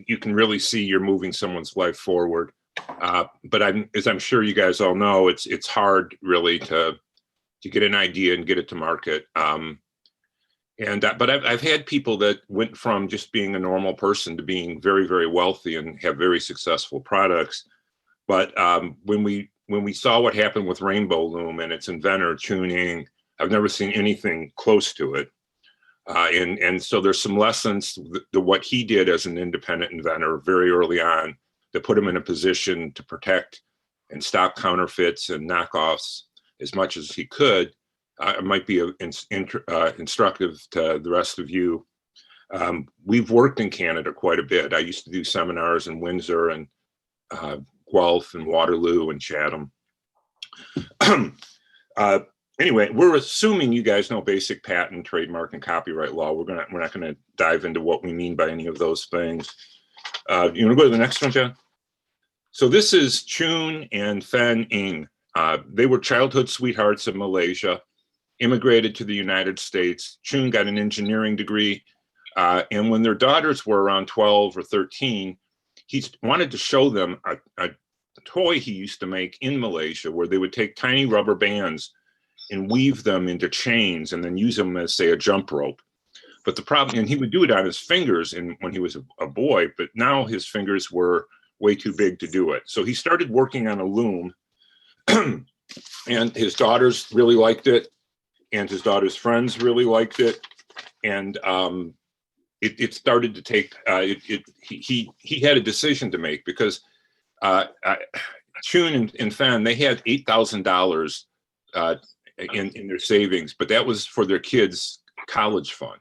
you can really see you're moving someone's life forward. But as I'm sure you guys all know, it's hard really to get an idea and get it to market. But I've had people that went from just being a normal person to being very, very wealthy and have very successful products. But when we saw what happened with Rainbow Loom and its inventor, Chun, I've never seen anything close to it. And so there's some lessons to what he did as an independent inventor very early on that put him in a position to protect and stop counterfeits and knockoffs as much as he could. It might be instructive to the rest of you. We've worked in Canada quite a bit. I used to do seminars in Windsor and Guelph and Waterloo and Chatham. Anyway, we're assuming you guys know basic patent, trademark, and copyright law. We're not gonna dive into what we mean by any of those things. You wanna go to the next one, John? So this is Chun and Fen Ng. They were childhood sweethearts of Malaysia, immigrated to the United States. Chun got an engineering degree, and when their daughters were around 12 or 13, he wanted to show them a toy he used to make in Malaysia where they would take tiny rubber bands and weave them into chains and then use them as, say, a jump rope. But the problem, and he would do it on his fingers when he was a boy, but now his fingers were way too big to do it. So he started working on a loom, and his daughters really liked it, and his daughters' friends really liked it, and it started to take. He had a decision to make because Chun and Fen, they had $8,000 in their savings, but that was for their kids' college fund.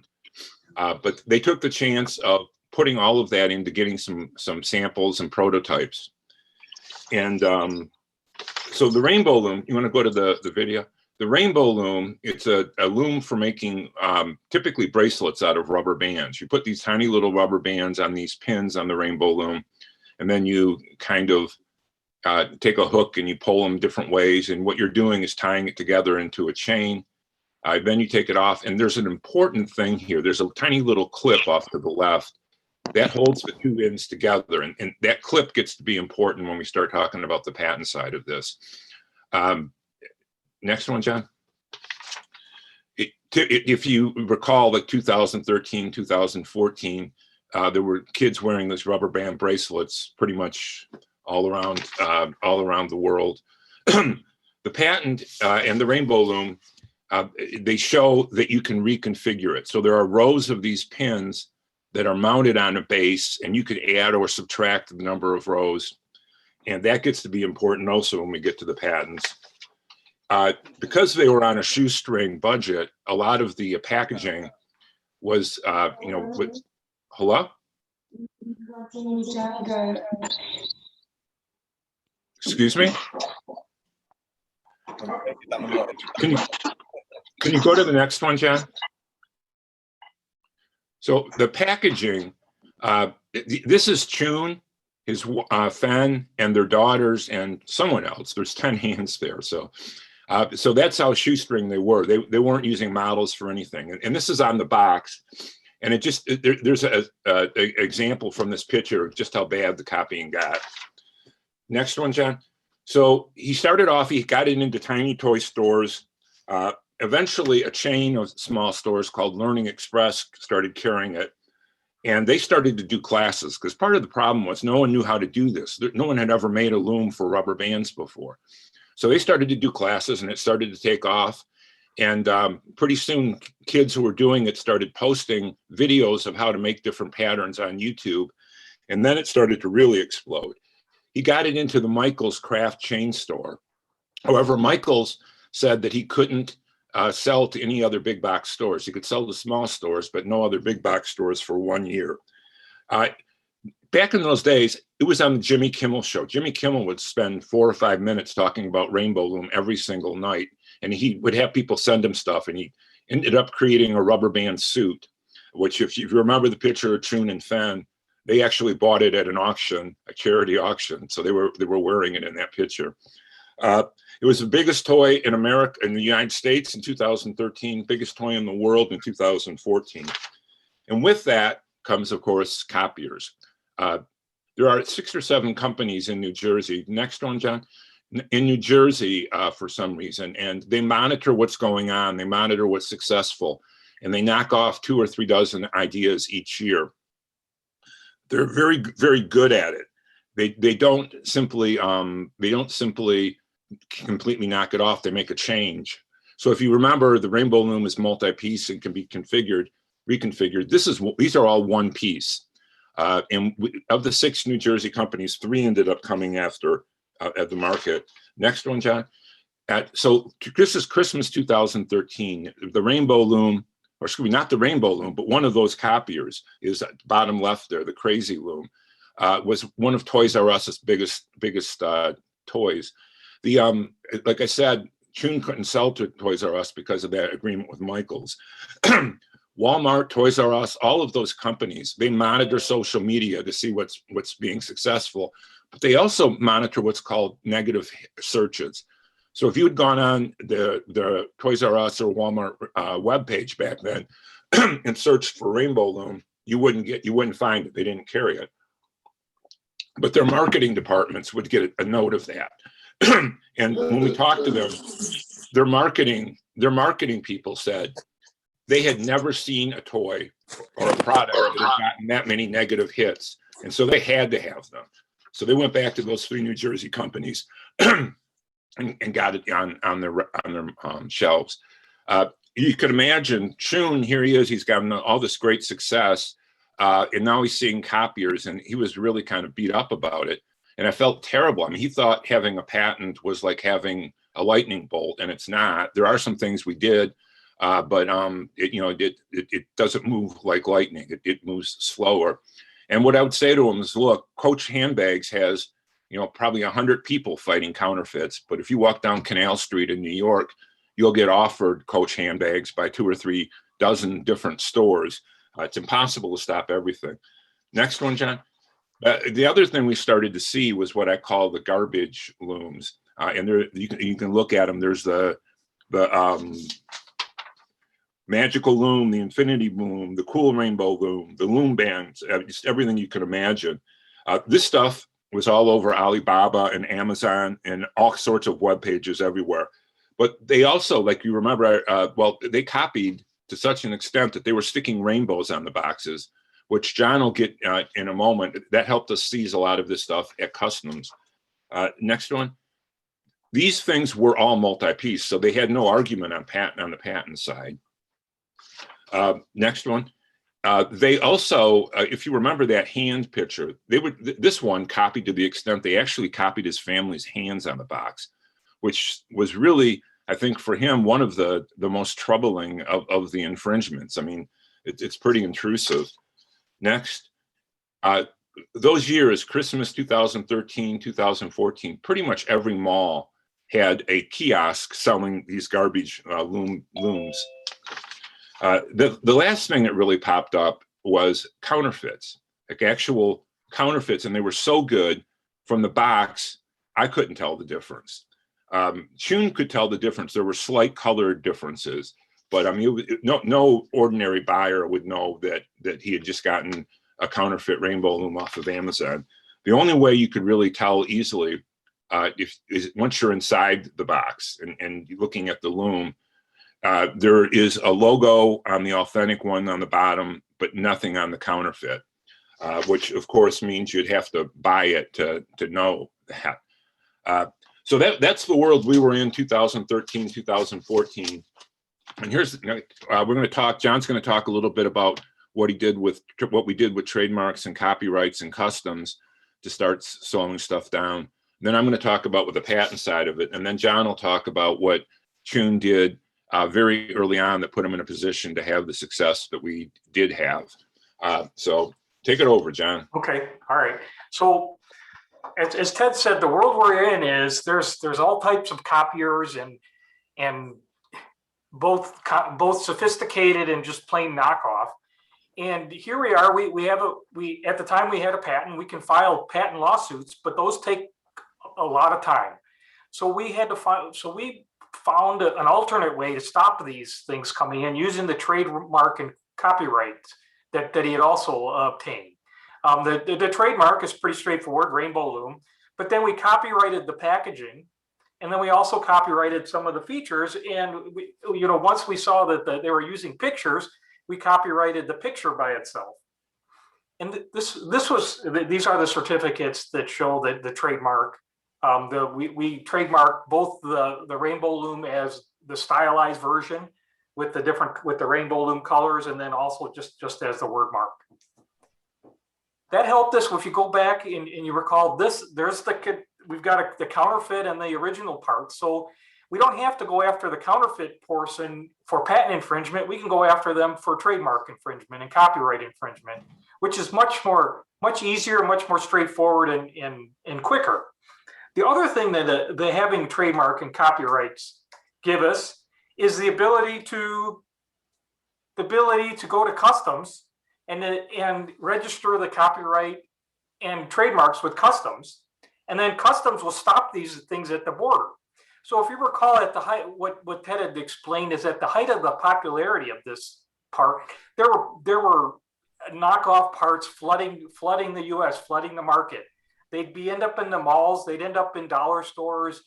But they took the chance of putting all of that into getting some samples and prototypes. And so the Rainbow Loom, you want to go to the video? The Rainbow Loom, it's a loom for making typically bracelets out of rubber bands. You put these tiny little rubber bands on these pins on the Rainbow Loom, and then you kind of take a hook and you pull them different ways. And what you're doing is tying it together into a chain. Then you take it off. And there's an important thing here. There's a tiny little clip off to the left that holds the two ends together. And that clip gets to be important when we start talking about the patent side of this. Next one, John. If you recall, like 2013, 2014, there were kids wearing these rubber band bracelets pretty much all around the world. The patent and the Rainbow Loom, they show that you can reconfigure it. So there are rows of these pins that are mounted on a base, and you could add or subtract the number of rows. And that gets to be important also when we get to the patents. Because they were on a shoestring budget, a lot of the packaging was, hello? Excuse me? Can you go to the next one, John? So the packaging, this is Chun, his Fen, and their daughters, and someone else. There's 10 hands there. So that's how shoestring they were. They weren't using models for anything. And this is on the box. And there's an example from this picture of just how bad the copying got. Next one, John. So he started off, he got it into tiny toy stores. Eventually, a chain of small stores called Learning Express started carrying it. And they started to do classes because part of the problem was no one knew how to do this. No one had ever made a loom for rubber bands before. So they started to do classes and it started to take off. And pretty soon, kids who were doing it started posting videos of how to make different patterns on YouTube. And then it started to really explode. He got it into the Michaels craft chain store. However, Michaels said that he couldn't sell to any other big box stores. He could sell to small stores, but no other big box stores for 1 year. Back in those days, it was on the Jimmy Kimmel show. Jimmy Kimmel would spend 4 or 5 minutes talking about Rainbow Loom every single night. And he would have people send him stuff. And he ended up creating a rubber band suit, which if you remember the picture of Chun and Fen, they actually bought it at an auction, a charity auction. So they were wearing it in that picture. It was the biggest toy in America, in the United States in 2013, biggest toy in the world in 2014. And with that comes, of course, copiers. There are 6 or 7 companies in New Jersey. Next one, John. In New Jersey, for some reason, and they monitor what's going on. They monitor what's successful, and they knock off 2 or 3 dozen ideas each year. They're very, very good at it. They don't simply completely knock it off. They make a change. So if you remember, the Rainbow Loom is multi-piece and can be configured, reconfigured. These are all one piece. And of the 6 New Jersey companies, 3 ended up coming after at the market. Next one, John. So this is Christmas 2013. The Rainbow Loom, or excuse me, not the Rainbow Loom, but one of those copiers is at the bottom left there, the Crazy Loom, was one of Toys R Us's biggest toys. Like I said, Chun couldn't sell to Toys R Us because of that agreement with Michaels. Walmart, Toys R Us, all of those companies, they monitor social media to see what's being successful, but they also monitor what's called negative searches. So if you had gone on the Toys R Us or Walmart webpage back then and searched for Rainbow Loom, you wouldn't find it. They didn't carry it. But their marketing departments would get a note of that. And when we talked to them, their marketing people said they had never seen a toy or a product that had gotten that many negative hits. And so they had to have them. So they went back to those 3 New Jersey companies and got it on their shelves. You could imagine Chun, here he is, he's gotten all this great success. And now he's seeing copiers, and he was really kind of beat up about it. And I felt terrible. I mean, he thought having a patent was like having a lightning bolt, and it's not. There are some things we did, but it doesn't move like lightning. It moves slower. And what I would say to him is, look, Coach Handbags has, probably 100 people fighting counterfeits. But if you walk down Canal Street in New York, you'll get offered Coach Handbags by 2 or 3 dozen different stores. It's impossible to stop everything. Next one, John. The other thing we started to see was what I call the garbage looms. And there you can look at them. There's the magical loom, the infinity loom, the cool rainbow loom, the loom bands, just everything you can imagine. This stuff was all over Alibaba and Amazon and all sorts of web pages everywhere. But they also, like you remember, they copied to such an extent that they were sticking rainbows on the boxes, which John will get in a moment. That helped us seize a lot of this stuff at customs. Next one. These things were all multi-piece, so they had no argument on the patent side. Next one. They also, if you remember that hand picture, this one copied to the extent they actually copied his family's hands on the box, which was really, I think, for him, one of the most troubling of the infringements. I mean, it's pretty intrusive. Next, those years, Christmas 2013, 2014, pretty much every mall had a kiosk selling these garbage looms. The last thing that really popped up was counterfeits, like actual counterfeits, and they were so good from the box, I couldn't tell the difference. Chun could tell the difference. There were slight color differences, but I mean, no ordinary buyer would know that he had just gotten a counterfeit Rainbow Loom off of Amazon. The only way you could really tell easily is once you're inside the box and looking at the loom. There is a logo on the authentic one on the bottom, but nothing on the counterfeit, which of course means you'd have to buy it to know that. So that's the world we were in 2013, 2014. And here's, we're going to talk, John's going to talk a little bit about what we did with trademarks and copyrights and customs to start slowing stuff down. Then I'm going to talk about with the patent side of it. And then John will talk about what Chun did very early on that put him in a position to have the success that we did have. So take it over, John. Okay, all right. So as Ted said, the world we're in is there's all types of copiers and both sophisticated and just plain knockoff. And here we are. We at the time we had a patent. We can file patent lawsuits, but those take a lot of time. So we had to file. So we found an alternate way to stop these things coming in using the trademark and copyright that he had also obtained. The trademark is pretty straightforward, Rainbow Loom, but then we copyrighted the packaging, and then we also copyrighted some of the features. And we, once we saw that they were using pictures, we copyrighted the picture by itself. And these are the certificates that show that the trademark. We trademarked both the Rainbow Loom as the stylized version with the Rainbow Loom colors, and then also just as the word mark. That helped us. If you go back and you recall this, we've got the counterfeit and the original parts. So we don't have to go after the counterfeit portion for patent infringement. We can go after them for trademark infringement and copyright infringement, which is much easier, much more straightforward and quicker. The other thing that the having trademark and copyrights give us is the ability to go to customs and register the copyright and trademarks with customs, and then customs will stop these things at the border. So if you recall, at the height, what Ted had explained is at the height of the popularity of this part, there were knockoff parts flooding the U.S., flooding the market. They'd end up in the malls, they'd end up in dollar stores,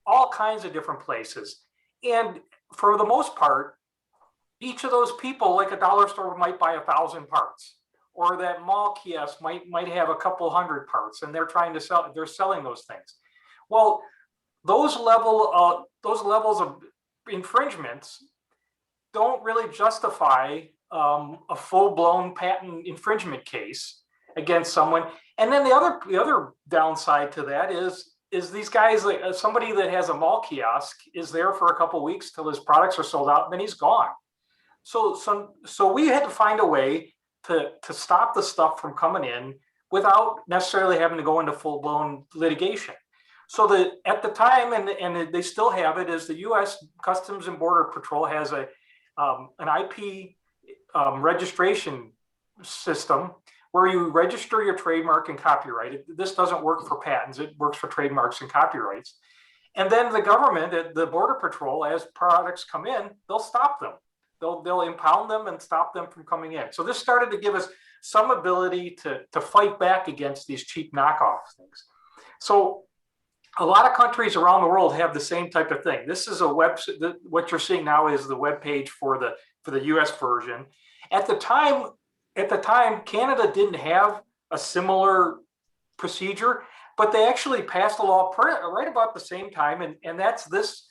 all kinds of different places. And for the most part, each of those people, like a dollar store, might buy 1,000 parts, or that mall kiosk might have a couple hundred parts, and they're selling those things. Well, those levels of infringements don't really justify a full-blown patent infringement case against someone. And then the other downside to that is these guys, like somebody that has a mall kiosk, is there for a couple of weeks till his products are sold out, and then he's gone. So we had to find a way to stop the stuff from coming in without necessarily having to go into full-blown litigation. So that at the time, and they still have it, is the U.S. Customs and Border Patrol has an IP registration system where you register your trademark and copyright. This doesn't work for patents, it works for trademarks and copyrights. And then the government, the Border Patrol, as products come in, they'll stop them. They'll impound them and stop them from coming in. So this started to give us some ability to fight back against these cheap knockoff things. So a lot of countries around the world have the same type of thing. This is a website. What you're seeing now is the web page for the U.S. version. At the time, Canada didn't have a similar procedure, but they actually passed a law right about the same time, and that's this.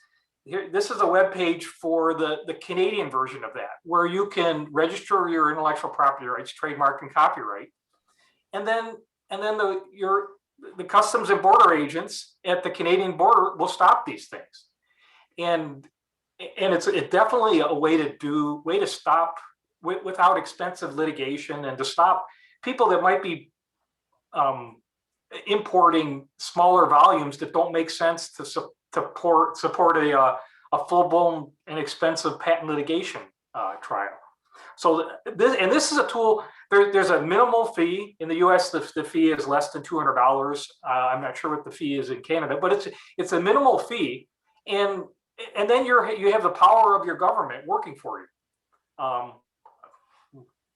This is a web page for the Canadian version of that, where you can register your intellectual property rights, trademark, and copyright, and then the customs and border agents at the Canadian border will stop these things, and it's definitely a way to stop without expensive litigation, and to stop people that might be importing smaller volumes that don't make sense to support a full-blown and expensive patent litigation trial. So this is a tool. There's a minimal fee in the U.S. The fee is less than $200. I'm not sure what the fee is in Canada, but it's a minimal fee, and then you have the power of your government working for you,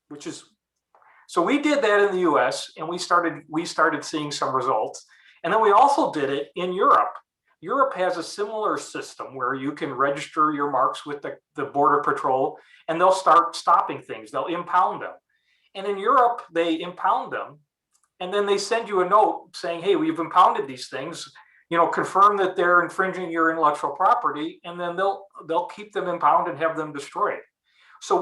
which is. So we did that in the U.S. and we started seeing some results, and then we also did it in Europe. Europe has a similar system where you can register your marks with the Border Patrol, and they'll start stopping things. They'll impound them. And in Europe, they impound them, and then they send you a note saying, hey, we've impounded these things, confirm that they're infringing your intellectual property, and then they'll keep them impounded and have them destroyed. So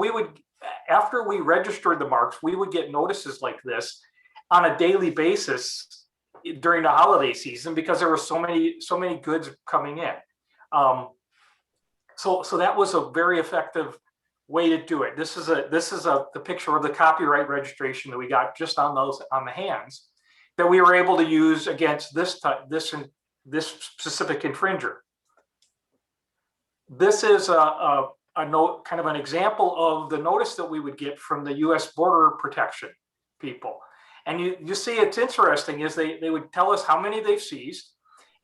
after we registered the marks, we would get notices like this on a daily basis during the holiday season, because there were so many goods coming in. So that was a very effective way to do it. This is the picture of the copyright registration that we got just on the hands that we were able to use against this specific infringer. This is a note, kind of an example of the notice that we would get from the U.S. Border Protection people. And you see, it's interesting is they would tell us how many they've seized,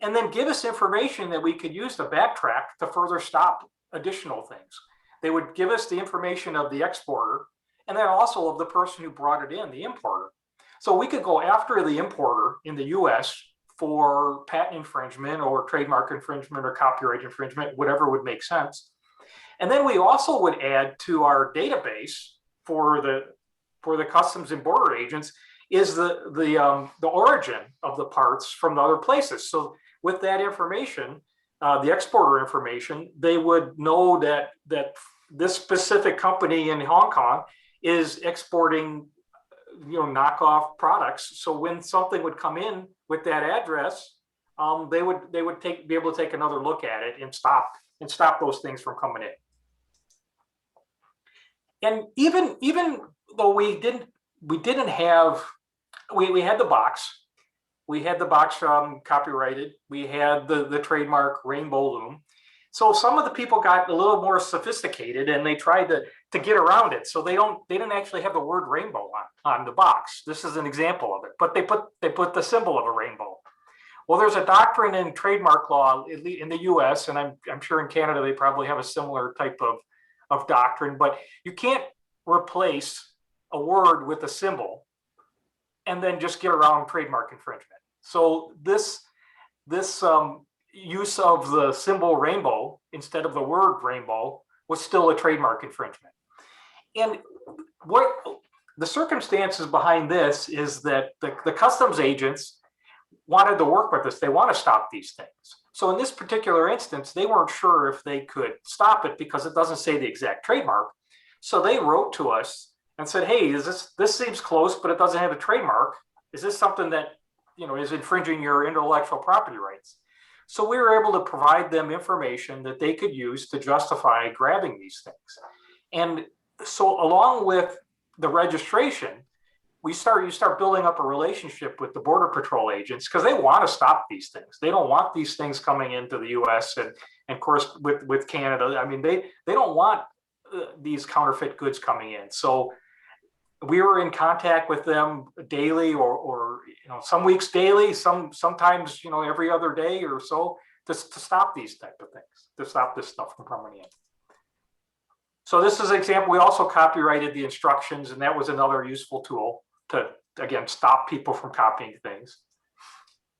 and then give us information that we could use to backtrack to further stop additional things. They would give us the information of the exporter, and then also of the person who brought it in, the importer. So we could go after the importer in the US for patent infringement or trademark infringement or copyright infringement, whatever would make sense. And then we also would add to our database for the customs and border agents is the origin of the parts from the other places. So with that information, the exporter information, they would know that this specific company in Hong Kong is exporting, knockoff products. So when something would come in with that address, they would be able to take another look at it and stop those things from coming in. And even though we had the box. We had the box copyrighted. We had the trademark Rainbow Loom. So some of the people got a little more sophisticated and they tried to get around it. So they didn't actually have the word rainbow on the box. This is an example of it, but they put the symbol of a rainbow. Well, there's a doctrine in trademark law in the US, and I'm sure in Canada they probably have a similar type of doctrine, but you can't replace a word with a symbol and then just get around trademark infringement. So this use of the symbol rainbow instead of the word rainbow was still a trademark infringement. And what the circumstances behind this is that the customs agents wanted to work with us. They want to stop these things. So in this particular instance, they weren't sure if they could stop it because it doesn't say the exact trademark. So they wrote to us and said, hey, this seems close, but it doesn't have a trademark. Is this something that is infringing your intellectual property rights? So we were able to provide them information that they could use to justify grabbing these things. And so along with the registration, you start building up a relationship with the Border Patrol agents because they want to stop these things. They don't want these things coming into the US and of course with Canada. I mean, they don't want these counterfeit goods coming in. So we were in contact with them daily or some weeks daily, sometimes every other day or so to stop these type of things, to stop this stuff from coming in. So this is an example. We also copyrighted the instructions, and that was another useful tool to, again, stop people from copying things.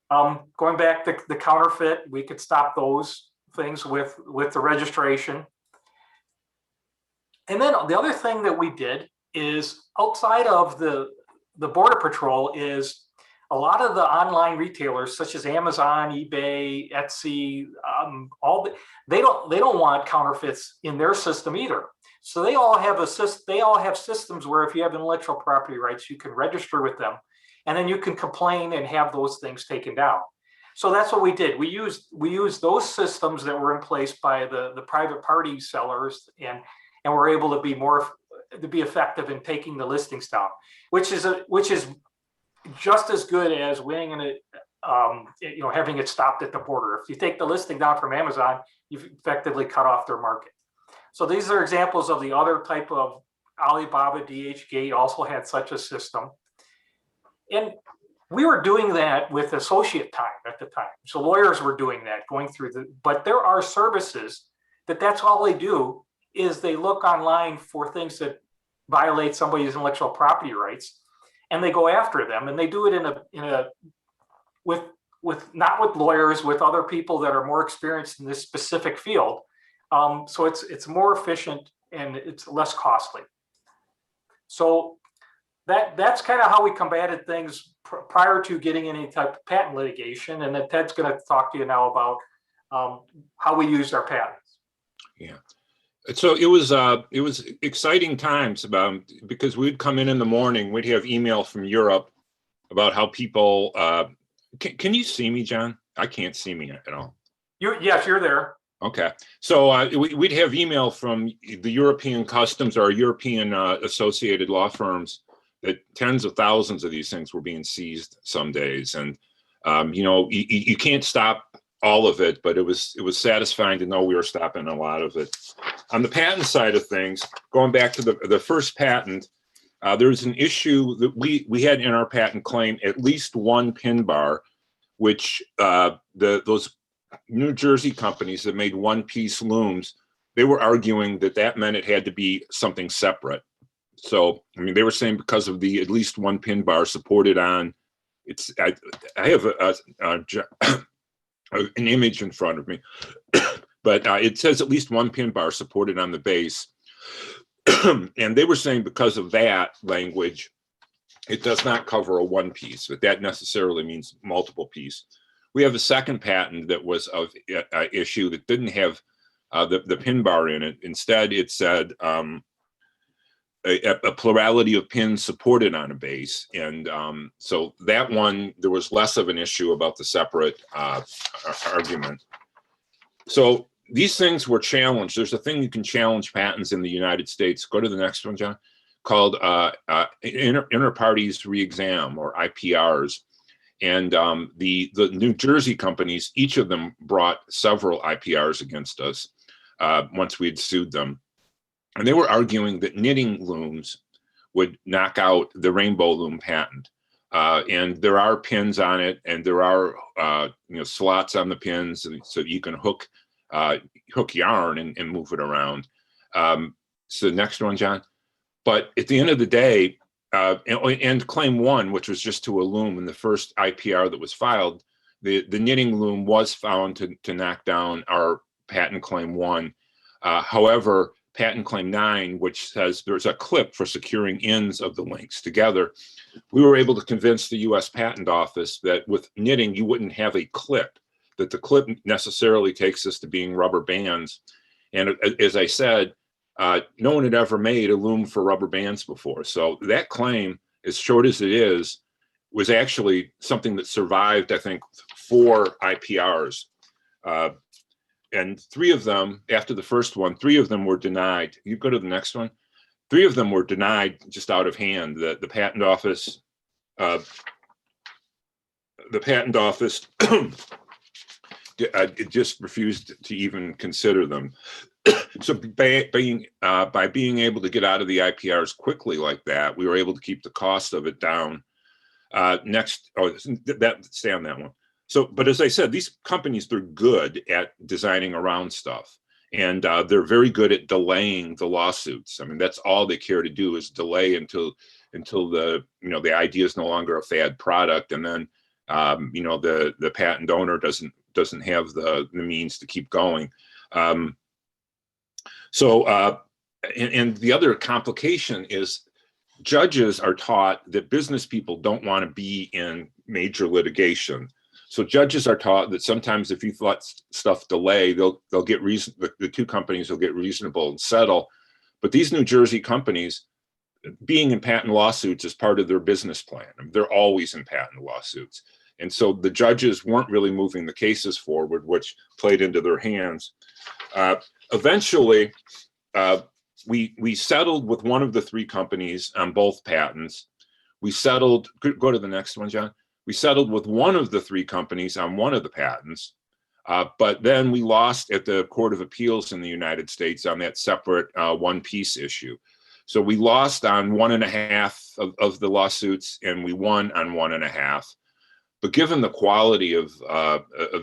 Going back to the counterfeit, we could stop those things with the registration. And then the other thing that we did is outside of the Border Patrol is a lot of the online retailers such as Amazon, eBay, Etsy, they don't want counterfeits in their system either. So they all have systems where if you have intellectual property rights, you can register with them, and then you can complain and have those things taken down. So that's what we did. We used those systems that were in place by the private party sellers, and we're able to be effective in taking the listings down, which is just as good as winning in it, having it stopped at the border. If you take the listing down from Amazon, you've effectively cut off their market. So these are examples of the other type of Alibaba. DHgate also had such a system. And we were doing that with associate time at the time. So lawyers were doing that, going through but there are services that's all they do is they look online for things that violate somebody's intellectual property rights, and they go after them, and they do it not with lawyers, with other people that are more experienced in this specific field. So it's more efficient and it's less costly. So that's kind of how we combated things prior to getting any type of patent litigation. And then Ted's going to talk to you now about how we used our patents. Yeah. So it was exciting times because we'd come in the morning, we'd have email from Europe about how people, can you see me, John? I can't see me at all. Yes, you're there. Okay. So we'd have email from the European customs or European associated law firms that tens of thousands of these things were being seized some days. And, you can't stop all of it, but it was satisfying to know we were stopping a lot of it. On the patent side of things, going back to the first patent, there's an issue that we had in our patent claim at least one pin bar, which those New Jersey companies that made one-piece looms, they were arguing that meant it had to be something separate. So, I mean, they were saying because of the at least one pin bar supported on, I have an image in front of me, but it says at least one pin bar supported on the base. And they were saying because of that language, it does not cover a one piece, but that necessarily means multiple piece. We have a second patent that was of issue that didn't have the pin bar in it. Instead, it said a plurality of pins supported on a base. And so that one, there was less of an issue about the separate argument. So these things were challenged. There's a thing you can challenge patents in the United States. Go to the next one, John, called inter parties re-exam, or IPRs. And the New Jersey companies, each of them brought several IPRs against us once we had sued them. And they were arguing that knitting looms would knock out the Rainbow Loom patent. And there are pins on it, and there are slots on the pins, so you can hook yarn and move it around. So the next one, John. But at the end of the day, and claim one, which was just to a loom in the first IPR that was filed, the knitting loom was found to knock down our patent claim one. However, patent claim 9, which says there's a clip for securing ends of the links together, we were able to convince the US Patent Office that with knitting, you wouldn't have a clip, that the clip necessarily takes us to being rubber bands. And as I said, no one had ever made a loom for rubber bands before. So that claim, as short as it is, was actually something that survived, I think, 4 IPRs. And 3 of them, after the first one, 3 of them were denied. You go to the next one. 3 of them were denied just out of hand. The patent office, it just refused to even consider them. So by being able to get out of the IPRs quickly like that, we were able to keep the cost of it down. Stay on that one. So, but as I said, these companies, they're good at designing around stuff, and they're very good at delaying the lawsuits. I mean, that's all they care to do is delay until the idea is no longer a fad product, and then the patent owner doesn't have the means to keep going. And the other complication is judges are taught that business people don't want to be in major litigation. So judges are taught that sometimes if you let stuff delay, they'll get reason. The 2 companies will get reasonable and settle. But these New Jersey companies, being in patent lawsuits is part of their business plan. I mean, they're always in patent lawsuits. And so the judges weren't really moving the cases forward, which played into their hands. Eventually, we settled with one of the 3 companies on both patents. We settled, go to the next one, John. We settled with one of the 3 companies on one of the patents, but then we lost at the Court of Appeals in the United States on that separate one-piece issue. So we lost on 1.5 of the lawsuits, and we won on 1.5. But given the quality of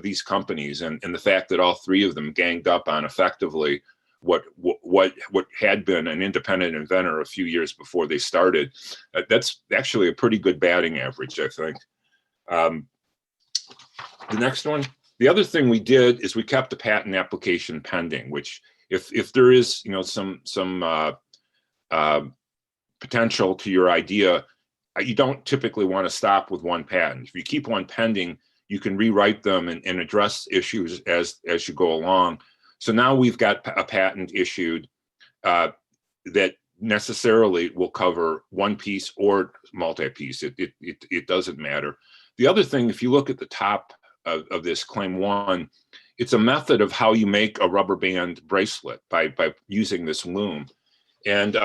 these companies and the fact that all 3 of them ganged up on effectively what had been an independent inventor a few years before they started, that's actually a pretty good batting average, I think. The next one, the other thing we did is we kept the patent application pending, which if there is some potential to your idea, you don't typically want to stop with one patent. If you keep one pending, you can rewrite them and address issues as you go along. So now we've got a patent issued that necessarily will cover one piece or multi-piece. It doesn't matter. The other thing, if you look at the top of this claim 1, it's a method of how you make a rubber band bracelet by using this loom. And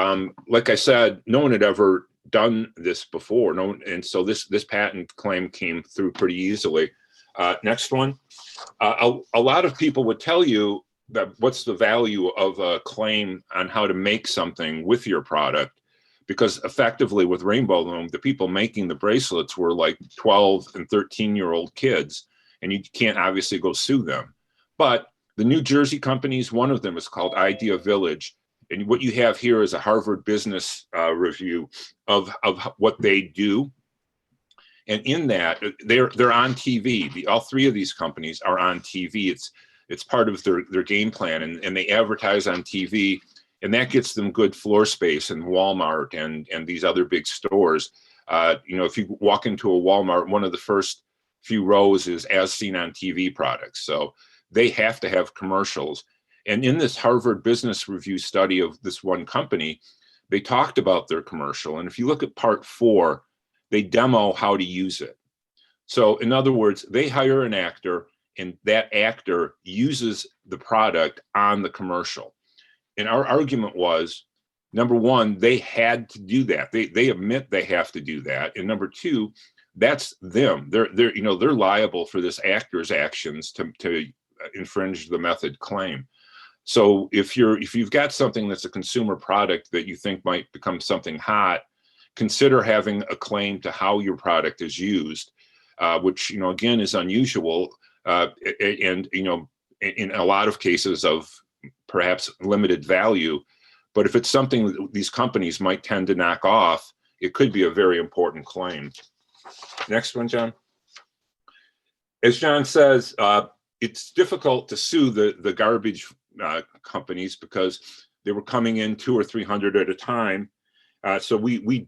like I said, no one had ever done this before. And so this patent claim came through pretty easily. Next one. A lot of people would tell you that what's the value of a claim on how to make something with your product, because effectively with Rainbow Loom, the people making the bracelets were like 12 and 13-year-old kids, and you can't obviously go sue them. But the New Jersey companies, one of them is called Idea Village. And what you have here is a Harvard Business Review of what they do. And in that, they're on TV. All three of these companies are on TV. It's part of their game plan, and they advertise on TV, and that gets them good floor space in Walmart and these other big stores. If you walk into a Walmart, one of the first few rows is as seen on TV products. So they have to have commercials. And in this Harvard Business Review study of this one company, they talked about their commercial. And if you look at part 4, they demo how to use it. So in other words, they hire an actor, and that actor uses the product on the commercial. And our argument was, number one, they had to do that. They admit they have to do that. And number two, that's them. They're liable for this actor's actions to infringe the method claim. So if you've got something that's a consumer product that you think might become something hot, consider having a claim to how your product is used, which again is unusual, and in a lot of cases of perhaps limited value. But if it's something that these companies might tend to knock off, it could be a very important claim. Next one, John. As John says, it's difficult to sue the garbage companies because they were coming in 200 or 300 at a time. So we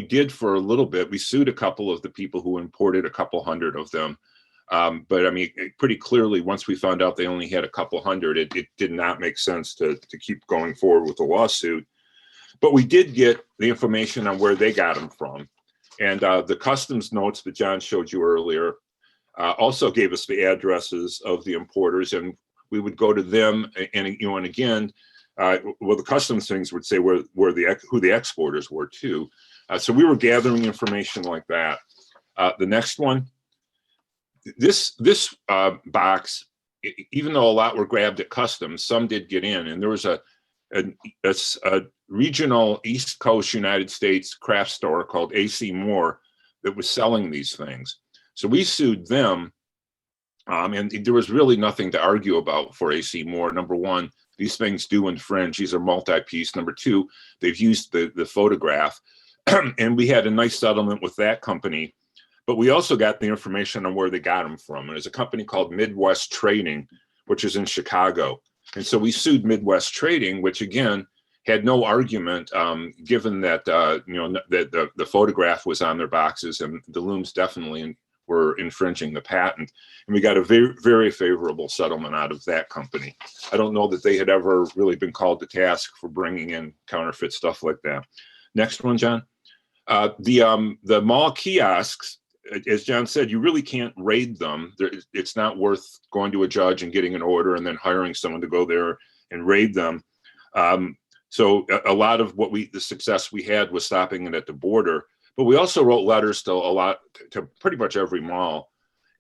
did for a little bit. We sued a couple of the people who imported a couple hundred of them. But I mean, pretty clearly, once we found out they only had a couple hundred, it did not make sense to keep going forward with the lawsuit. But we did get the information on where they got them from. And the customs notes that John showed you earlier also gave us the addresses of the importers, and we would go to them. And again, the customs things would say who the exporters were too. So we were gathering information like that. The next one, this box, even though a lot were grabbed at customs, some did get in, and there was a regional East Coast United States craft store called AC Moore that was selling these things. So we sued them, and there was really nothing to argue about for AC Moore. Number one, these things do infringe. These are multi-piece. Number two, they've used the photograph, and we had a nice settlement with that company. But we also got the information on where they got them from. And there's a company called Midwest Trading, which is in Chicago. And so we sued Midwest Trading, which again had no argument, given that that the photograph was on their boxes, and the looms definitely were infringing the patent. And we got a very, very favorable settlement out of that company. I don't know that they had ever really been called to task for bringing in counterfeit stuff like that. Next one, John. The mall kiosks, as John said, you really can't raid them. It's not worth going to a judge and getting an order and then hiring someone to go there and raid them. So a lot of the success we had was stopping it at the border. But we also wrote letters to pretty much every mall,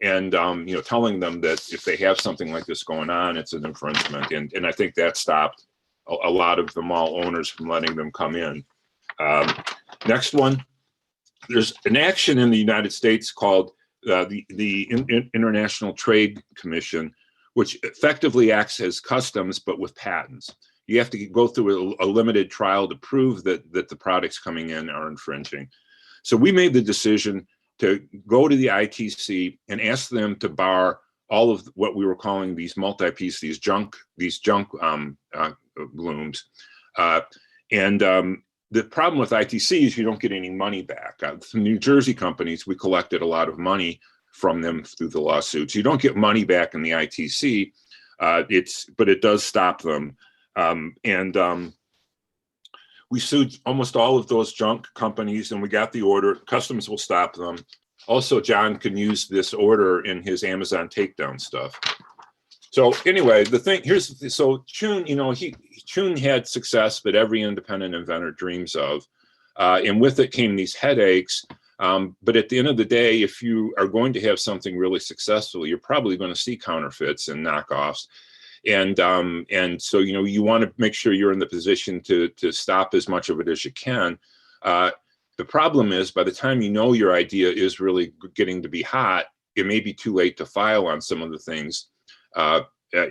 and telling them that if they have something like this going on, it's an infringement. And I think that stopped a lot of the mall owners from letting them come in. Next one. There's an action in the United States called the International Trade Commission, which effectively acts as customs, but with patents. You have to go through a limited trial to prove that the products coming in are infringing. So we made the decision to go to the ITC and ask them to bar all of what we were calling these multi-piece, these junk looms. The problem with ITC is you don't get any money back. From New Jersey companies, we collected a lot of money from them through the lawsuits. You don't get money back in the ITC, but it does stop them. We sued almost all of those junk companies, and we got the order. Customs will stop them. Also, John can use this order in his Amazon takedown stuff. So anyway, Chun, Chun had success that every independent inventor dreams of, and with it came these headaches. But at the end of the day, if you are going to have something really successful, you're probably going to see counterfeits and knockoffs. And so you want to make sure you're in the position to stop as much of it as you can. The problem is, by the time your idea is really getting to be hot, it may be too late to file on some of the things.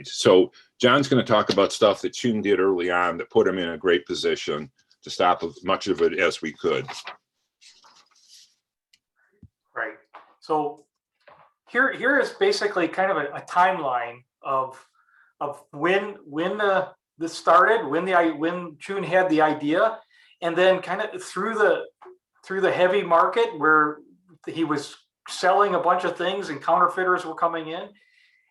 So John's going to talk about stuff that Chun did early on that put him in a great position to stop as much of it as we could. Right. So here is basically kind of a timeline of when this started, when Chun had the idea, and then kind of through the heavy market where he was selling a bunch of things and counterfeiters were coming in,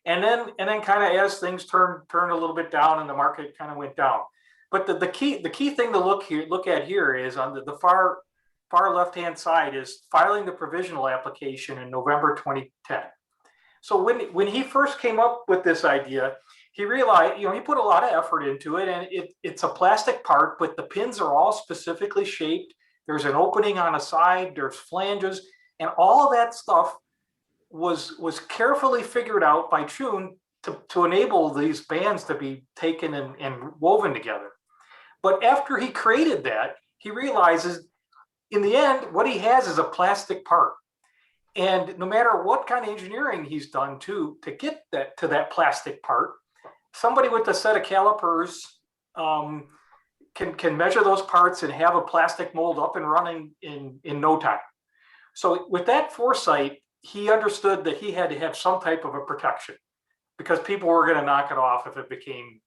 and then kind of as things turned a little bit down and the market kind of went down. But the key thing to look at here is on the far left-hand side is filing the provisional application in November 2010. So when he first came up with this idea, he realized, he put a lot of effort into it, and it's a plastic part, but the pins are all specifically shaped. There's an opening on a side, there's flanges, and all of that stuff was carefully figured out by Chun to enable these bands to be taken and woven together. But after he created that, he realizes in the end, what he has is a plastic part. And no matter what kind of engineering he's done to get to that plastic part, somebody with a set of calipers can measure those parts and have a plastic mold up and running in no time. So with that foresight, he understood that he had to have some type of a protection because people were going to knock it off if it became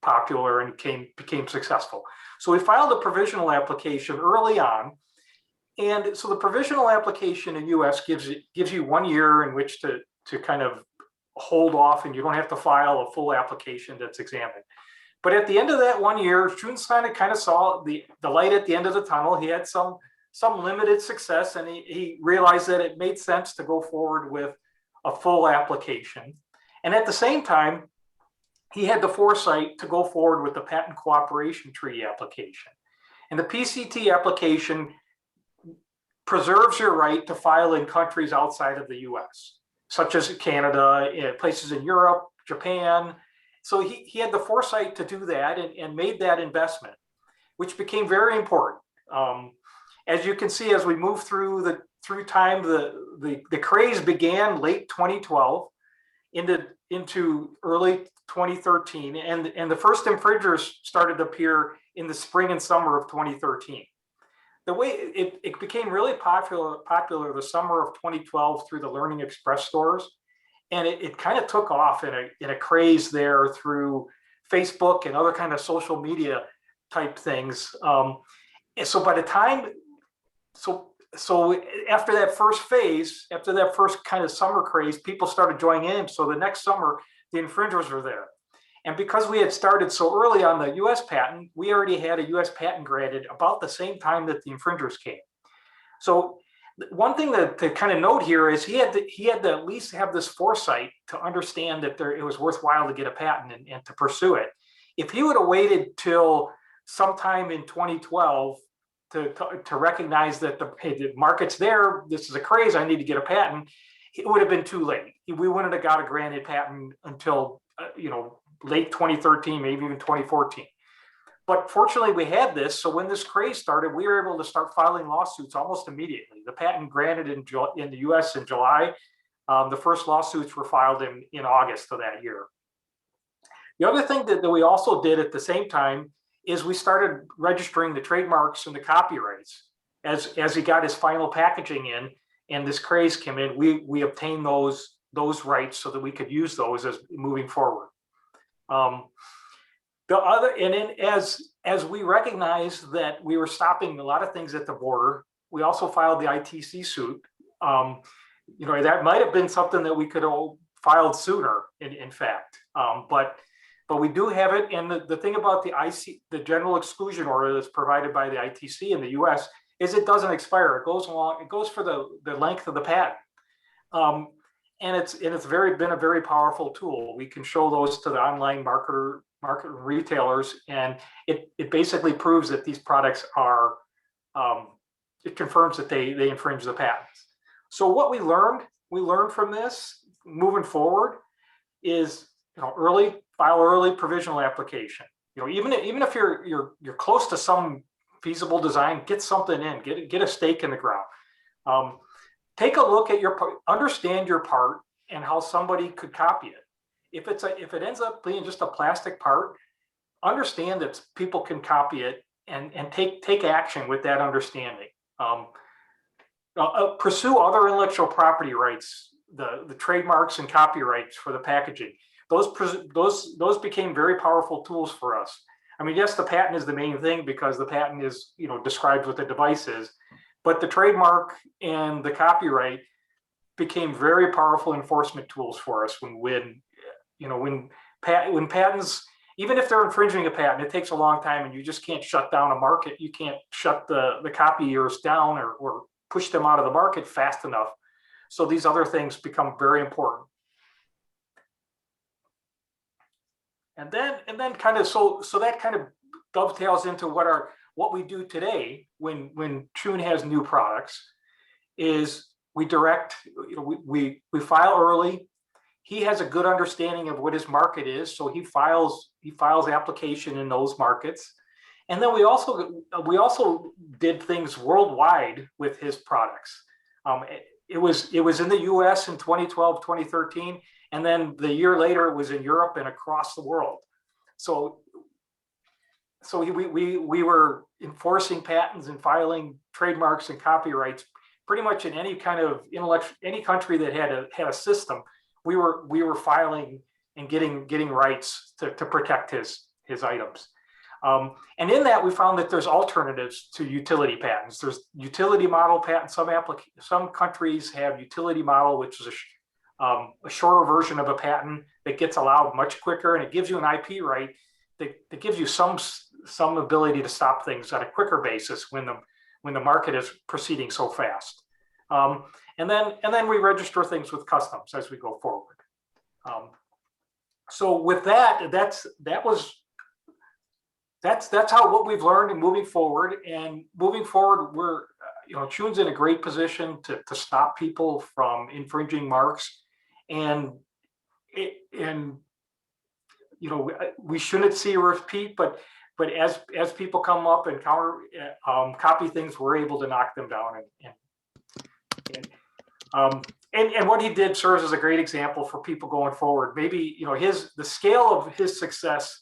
popular and became successful. So we filed a provisional application early on. And so the provisional application in US gives you 1 year in which to kind of hold off, and you don't have to file a full application that's examined. But at the end of that 1 year, Chun kind of saw the light at the end of the tunnel. He had some limited success, and he realized that it made sense to go forward with a full application. And at the same time, he had the foresight to go forward with the Patent Cooperation Treaty application. And the PCT application preserves your right to file in countries outside of the US, such as Canada, places in Europe, Japan. So he had the foresight to do that and made that investment, which became very important. As you can see, as we move through time, the craze began late 2012 into early 2013, and the first infringers started to appear in the spring and summer of 2013. The way it became really popular the summer of 2012 through the Learning Express stores, and it kind of took off in a craze there through Facebook and other kind of social media type things. So by the time, so after that first phase, after that first kind of summer craze, people started joining in. So the next summer, the infringers were there. And because we had started so early on the US patent, we already had a US patent granted about the same time that the infringers came. So one thing to kind of note here is he had to at least have this foresight to understand that it was worthwhile to get a patent and to pursue it. If he would have waited till sometime in 2012 to recognize that the market's there, this is a craze, I need to get a patent, it would have been too late. We wouldn't have got a granted patent until late 2013, maybe even 2014. But fortunately, we had this. So when this craze started, we were able to start filing lawsuits almost immediately. The patent granted in the US in July. The first lawsuits were filed in August of that year. The other thing that we also did at the same time is we started registering the trademarks and the copyrights. As he got his final packaging in and this craze came in, we obtained those rights so that we could use those as moving forward. As we recognized that we were stopping a lot of things at the border, we also filed the ITC suit. That might have been something that we could have filed sooner, in fact. But we do have it. And the thing about the general exclusion order that's provided by the ITC in the US is it doesn't expire. It goes for the length of the patent. And it's been a very powerful tool. We can show those to the online market retailers, and it basically proves that these products are, it confirms that they infringe the patents. So what we learned from this moving forward is, file early provisional application. Even if you're close to some feasible design, get something in, get a stake in the ground. Take a look at your part, understand your part and how somebody could copy it. if it ends up being just a plastic part, understand that people can copy it and take action with that understanding. Pursue other intellectual property rights, the trademarks and copyrights for the packaging. Those became very powerful tools for us. I mean, yes, the patent is the main thing because the patent is, describes what the device is, but the trademark and the copyright became very powerful enforcement tools for us when patents, even if they're infringing a patent, it takes a long time and you just can't shut down a market. You can't shut the copiers down or push them out of the market fast enough. So these other things become very important. And then kind of so that kind of dovetails into what we do today when Chun has new products is we direct, we file early. He has a good understanding of what his market is, so he files application in those markets. And then we also did things worldwide with his products. It was in the US in 2012, 2013, and then the year later it was in Europe and across the world. So we were enforcing patents and filing trademarks and copyrights pretty much in any kind of any country that had a system. We were filing and getting rights to protect his items. And in that, we found that there's alternatives to utility patents. There's utility model patents. Some countries have utility model, which is a shorter version of a patent that gets allowed much quicker, and it gives you an IP right that gives you some ability to stop things on a quicker basis when the market is proceeding so fast. And then we register things with customs as we go forward. So with that's how what we've learned and moving forward. And moving forward, we're Chun's in a great position to stop people from infringing marks, and we shouldn't see a repeat, but as people come up and copy things, we're able to knock them down. And what he did serves as a great example for people going forward. Maybe the scale of his success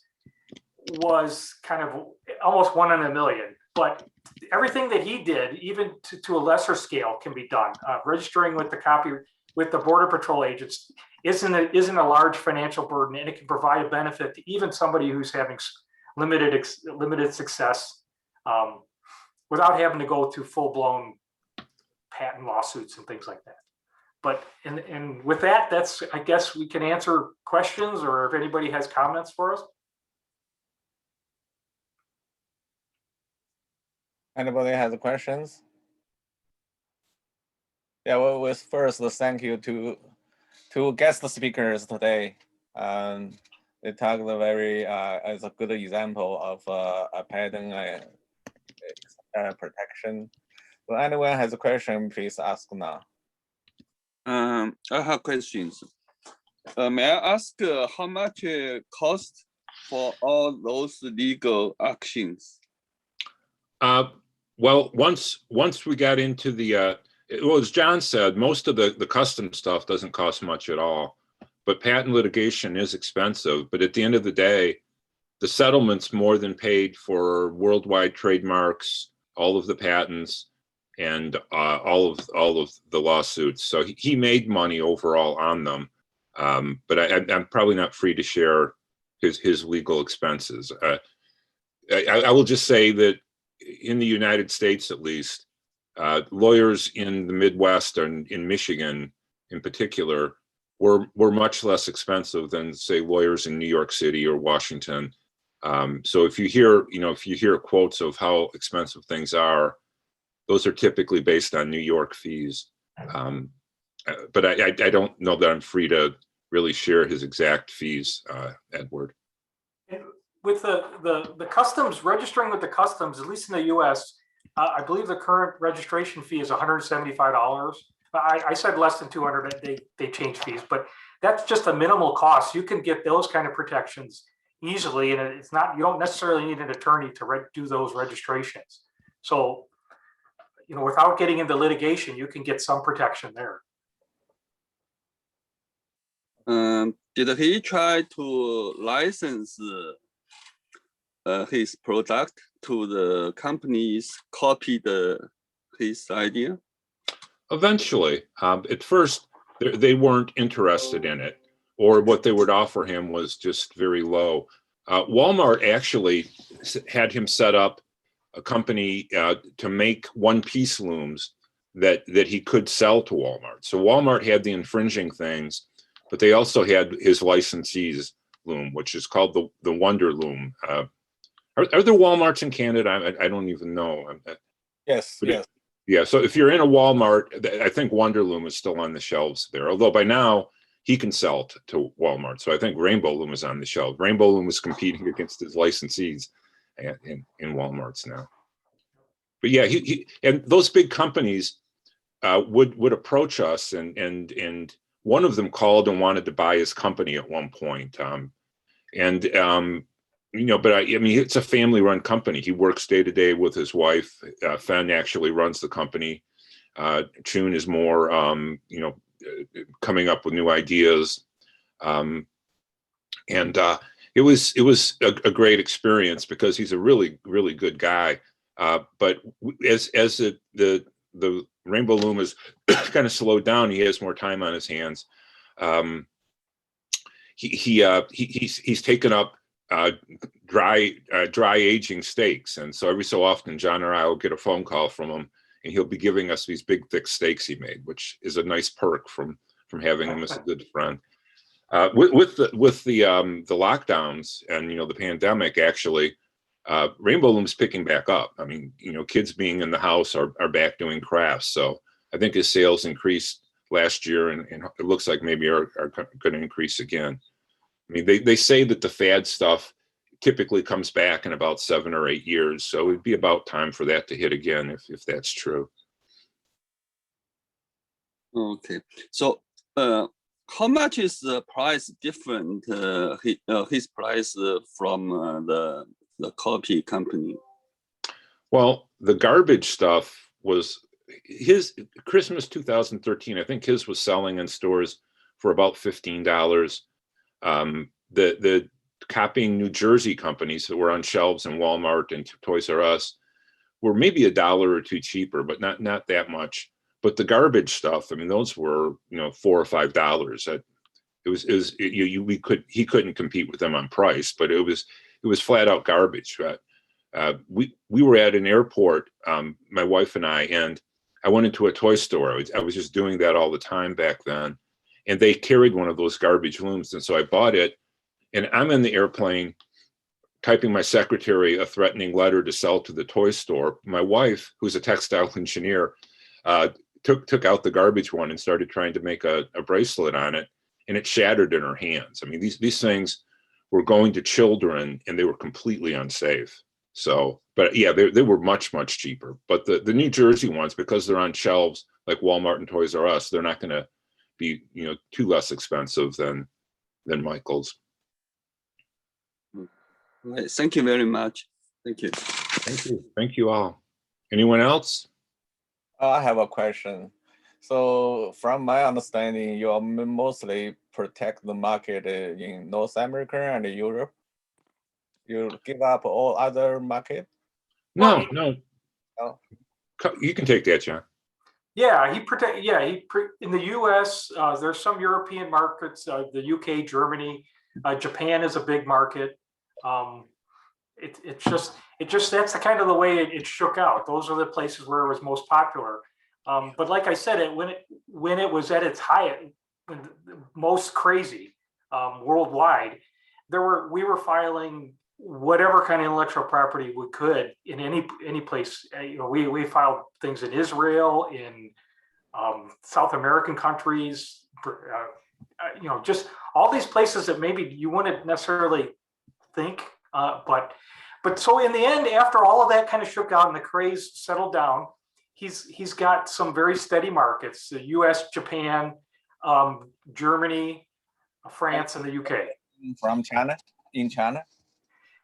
was kind of almost 1 in a million, but everything that he did, even to a lesser scale, can be done. Registering with the Border Patrol agents isn't a large financial burden, and it can provide a benefit to even somebody who's having limited success without having to go to full-blown patent lawsuits and things like that. But and with that, I guess we can answer questions, or if anybody has comments for us. Anybody has questions? Yeah, well, with first, thank you to guest speakers today. They talked as a good example of a patent protection. So anyone has a question, please ask now. I have questions. May I ask how much cost for all those legal actions? Well, once we got into as John said, most of the custom stuff doesn't cost much at all, but patent litigation is expensive. But at the end of the day, the settlement's more than paid for worldwide trademarks, all of the patents, and all of the lawsuits. So he made money overall on them, but I'm probably not free to share his legal expenses. I will just say that in the United States, at least, lawyers in the Midwest and in Michigan, in particular, were much less expensive than, say, lawyers in New York City or Washington. So if you hear quotes of how expensive things are, those are typically based on New York fees. But I don't know that I'm free to really share his exact fees, Edward. With the customs, registering with the customs, at least in the US, I believe the current registration fee is $175. I said less than 200, but they change fees, but that's just a minimal cost. You can get those kind of protections easily, and it's not, you don't necessarily need an attorney to do those registrations. So, without getting into litigation, you can get some protection there. did he try to license his product to the companies copied his idea? Eventually, at first, they weren't interested in it, or what they would offer him was just very low. Walmart actually had him set up a company to make one-piece looms that he could sell to Walmart. So Walmart had the infringing things, but they also had his licensee's loom, which is called the Wonder Loom. Are there Walmarts in Canada? I don't even know. Yes, yes. Yeah, so if you're in a Walmart, I think Wonder Loom is still on the shelves there. Although by now he can sell to Walmart. So I think Rainbow Loom is on the shelf. Rainbow Loom is competing against his licensees in Walmarts now. But yeah, he and those big companies would approach us, and one of them called and wanted to buy his company at one point. But I mean, it's a family-run company. He works day to day with his wife. Fen actually runs the company. Chun is more, coming up with new ideas. It was a great experience because he's a really, really good guy. But as the Rainbow Loom is kind of slowed down, he has more time on his hands. He's taken up dry aging steaks, and so every so often John or I will get a phone call from him, and he'll be giving us these big thick steaks he made, which is a nice perk from having him as a good friend. With the lockdowns and the pandemic, actually, Rainbow Loom's picking back up. I mean, kids being in the house are back doing crafts, so I think his sales increased last year, and it looks like maybe are going to increase again. I mean, they say that the fad stuff typically comes back in about 7 or 8 years. So it'd be about time for that to hit again, if that's true. Okay. So how much is the price different, his price from the copy company? Well, the garbage stuff was his Christmas 2013. I think his was selling in stores for about $15. The copying New Jersey companies that were on shelves in Walmart and Toys R Us were maybe $1 or $2 cheaper, but not that much. But the garbage stuff, I mean, those were $4 or $5. He couldn't compete with them on price, but it was flat out garbage. We were at an airport, my wife and I went into a toy store. I was just doing that all the time back then, and they carried one of those garbage looms, and so I bought it. And I'm in the airplane typing my secretary a threatening letter to sell to the toy store. My wife, who's a textile engineer, took out the garbage one and started trying to make a bracelet on it, and it shattered in her hands. I mean, these things were going to children, and they were completely unsafe. So, but yeah, they were much, much cheaper. But the New Jersey ones, because they're on shelves like Walmart and Toys R Us, they're not going to be too less expensive than Michael's. Right. Thank you very much. Thank you. Thank you all. Anyone else? I have a question. So from my understanding, you are mostly protect the market in North America and Europe. You give up all other market? No. Oh. You can take that, John. Yeah, in the U.S. There's some European markets, the U.K., Germany, Japan is a big market. It's just that's the kind of the way it shook out. Those are the places where it was most popular. But like I said, when it was at its highest, most crazy worldwide, we were filing whatever kind of intellectual property we could in any place. We filed things in Israel, in South American countries, just all these places that maybe you wouldn't necessarily think. But so in the end, after all of that kind of shook out and the craze settled down, he's got some very steady markets: the U.S., Japan, Germany, France, and the U.K. From China, in China,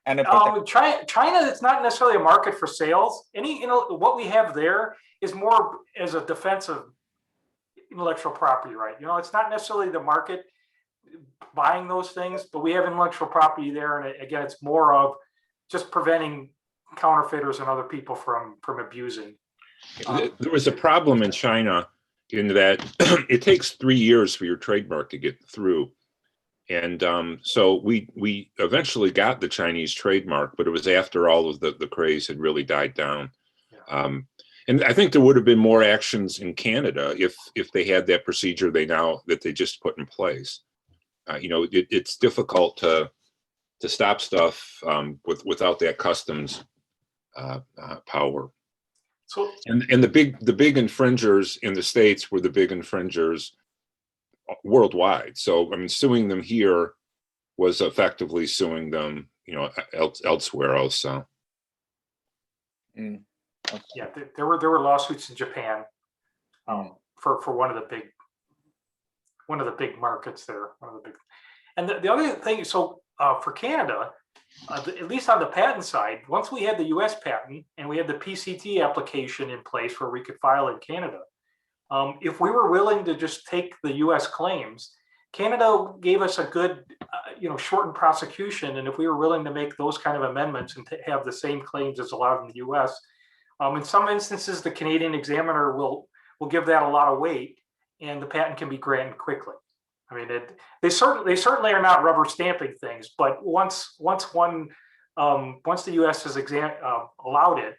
and China. It's not necessarily a market for sales. What we have there is more as a defense of intellectual property right. It's not necessarily the market buying those things, but we have intellectual property there. And again, it's more of just preventing counterfeiters and other people from abusing. There was a problem in China in that it takes 3 years for your trademark to get through. And so we eventually got the Chinese trademark, but it was after all of the craze had really died down. Yeah. And I think there would have been more actions in Canada if they had that procedure that they just put in place. You know, it's difficult to stop stuff without that customs power. So, And the big infringers in the States were the big infringers worldwide. So I mean, suing them here was effectively suing them, you know, elsewhere also. Mm. Okay. yeah, there were lawsuits in Japan for one of the big markets there. One of the big, and the other thing. So for Canada, at least on the patent side, once we had the U.S. patent and we had the PCT application in place where we could file in Canada, if we were willing to just take the U.S. claims, Canada gave us a good, shortened prosecution. And if we were willing to make those kind of amendments and to have the same claims as allowed in the U.S., in some instances, the Canadian examiner will give that a lot of weight, and the patent can be granted quickly. I mean, they certainly are not rubber stamping things, but once the U.S. has allowed it,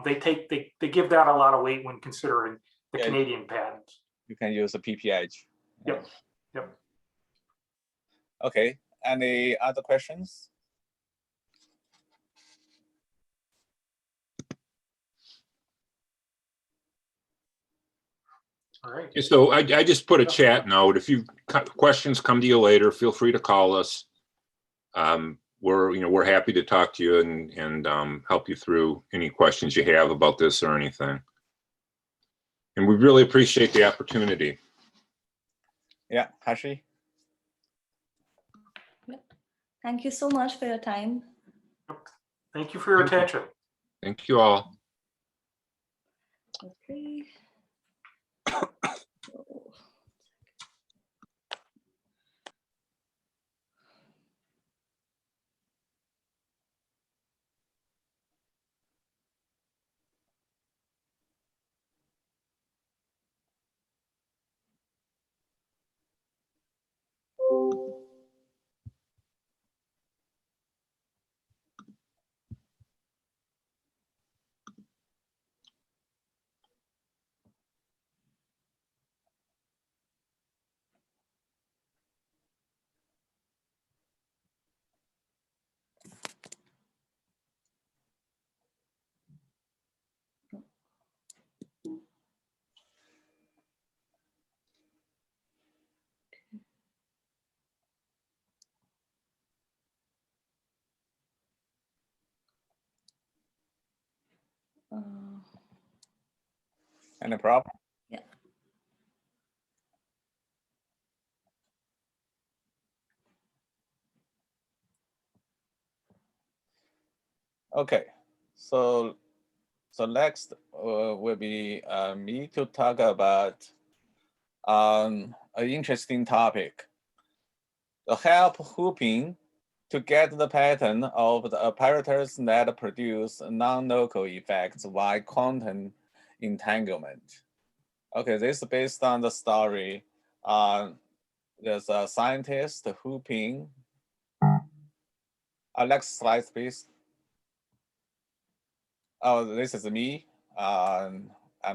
they give that a lot of weight when considering the Canadian patents. You can use a PPH. Yep. Okay. Any other questions? All right. So I just put a chat note. If you questions come to you later, feel free to call us. We're happy to talk to you and help you through any questions you have about this or anything. And we really appreciate the opportunity. Yeah, Hashi. Thank you so much for your time. Thank you for your attention. Thank you all. Okay. Any problem? Yeah. Okay, so next will be me to talk about an interesting topic: the help hooping to get the pattern of the apparatus that produce non-local effects while quantum entanglement. Okay, this is based on the story. There's a scientist hooping. Next slide, please. Oh, this is me. I'm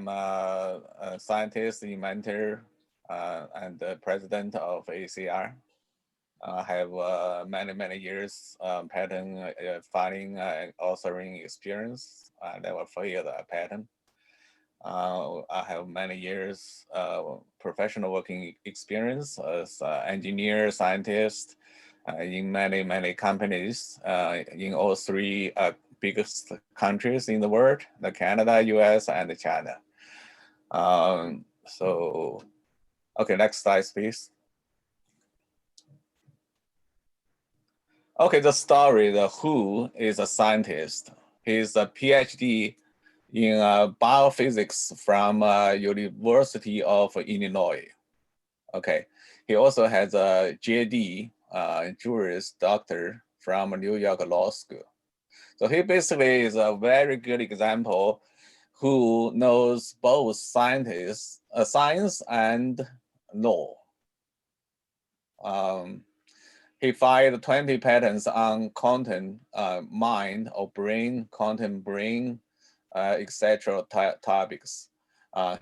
a scientist, inventor, and the president of ACR. I have many years patent filing and authoring experience. I never failed a patent. I have many years professional working experience as engineer, scientist in many companies in all three biggest countries in the world: the Canada, US, and China. Okay, next slide, please. Okay, the story, the who is a scientist. He's a PhD in biophysics from University of Illinois. Okay, He also has a JD, Juris Doctor from New York Law School. So he basically is a very good example who knows both science and law. He filed 20 patents on content, mind or brain, content, brain, etc. topics.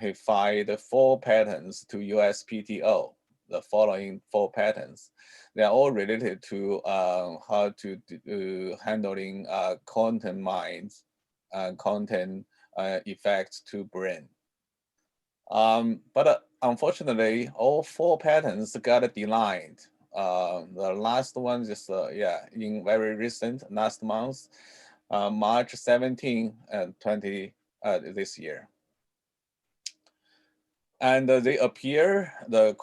He filed 4 patents to USPTO. The following 4 patents, they are all related to how to do handling content minds, content effects to brain. But unfortunately, all 4 patents got denied. The last one is in very recent, last month, March 17 and 20 this year. And they appear the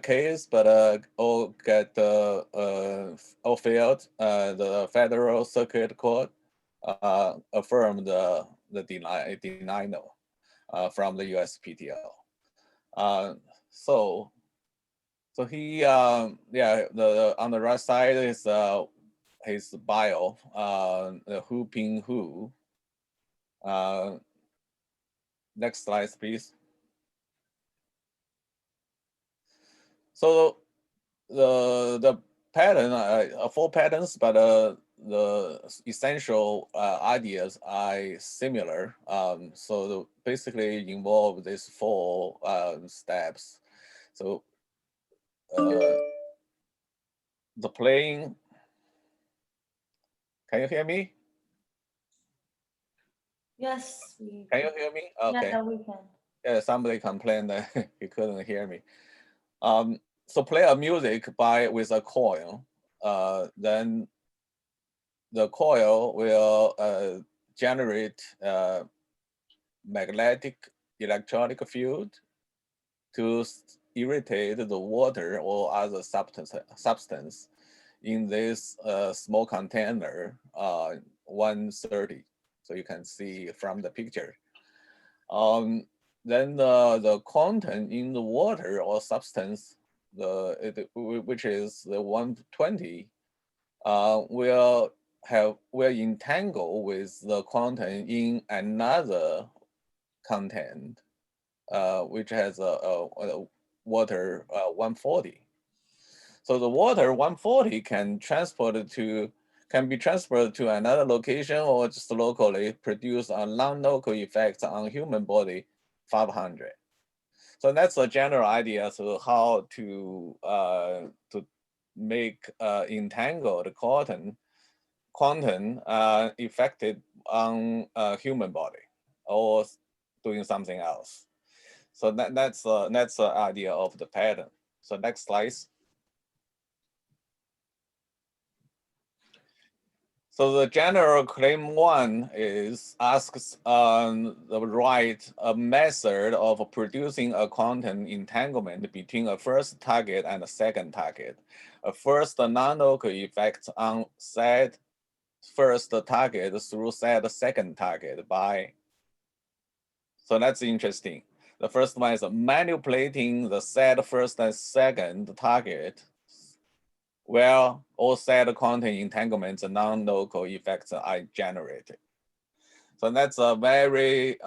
case, but all get all failed. The Federal Circuit Court affirmed the denial from the USPTO. So he on the right side is his bio, the Hu Ping Hu. Next slide, please. So the pattern, 4 patterns, but the essential ideas are similar. So basically involve these 4 steps. So the playing. Can you hear me? Yes, Can you hear me? Okay. yeah, we can. Yeah, somebody complained that he couldn't hear me. So play a music with a coil. Then the coil will generate magnetic electronic field to irritate the water or other substance in this small container 130. So you can see from the picture. Then the content in the water or substance, which is the 120, will entangle with the content in another content, which has a water 140. So the water 140 can be transferred to another location or just locally produce a non-local effect on human body 500. So that's a general idea as to how to make entangled content affected on human body or doing something else. So that's the idea of the pattern. So next slide. So the general claim 1 asks the right a method of producing a content entanglement between a first target and a second target. A first non-local effect on said first target through said second target by. So that's interesting. The first one is manipulating the said first and second target where all said content entanglements and non-local effects are generated. So that's a very,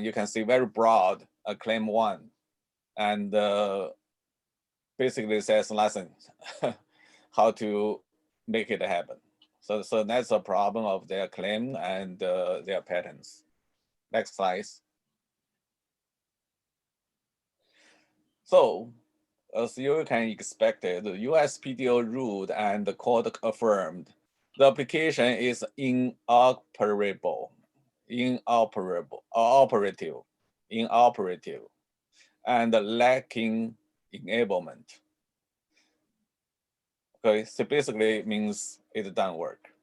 you can see very broad claim 1. And basically says lessons how to make it happen. So that's a problem of their claim and their patents. Next slide. So, as you can expect, the USPTO ruled and the court affirmed the application is inoperative, and lacking enablement. Okay, so basically it means it doesn't work.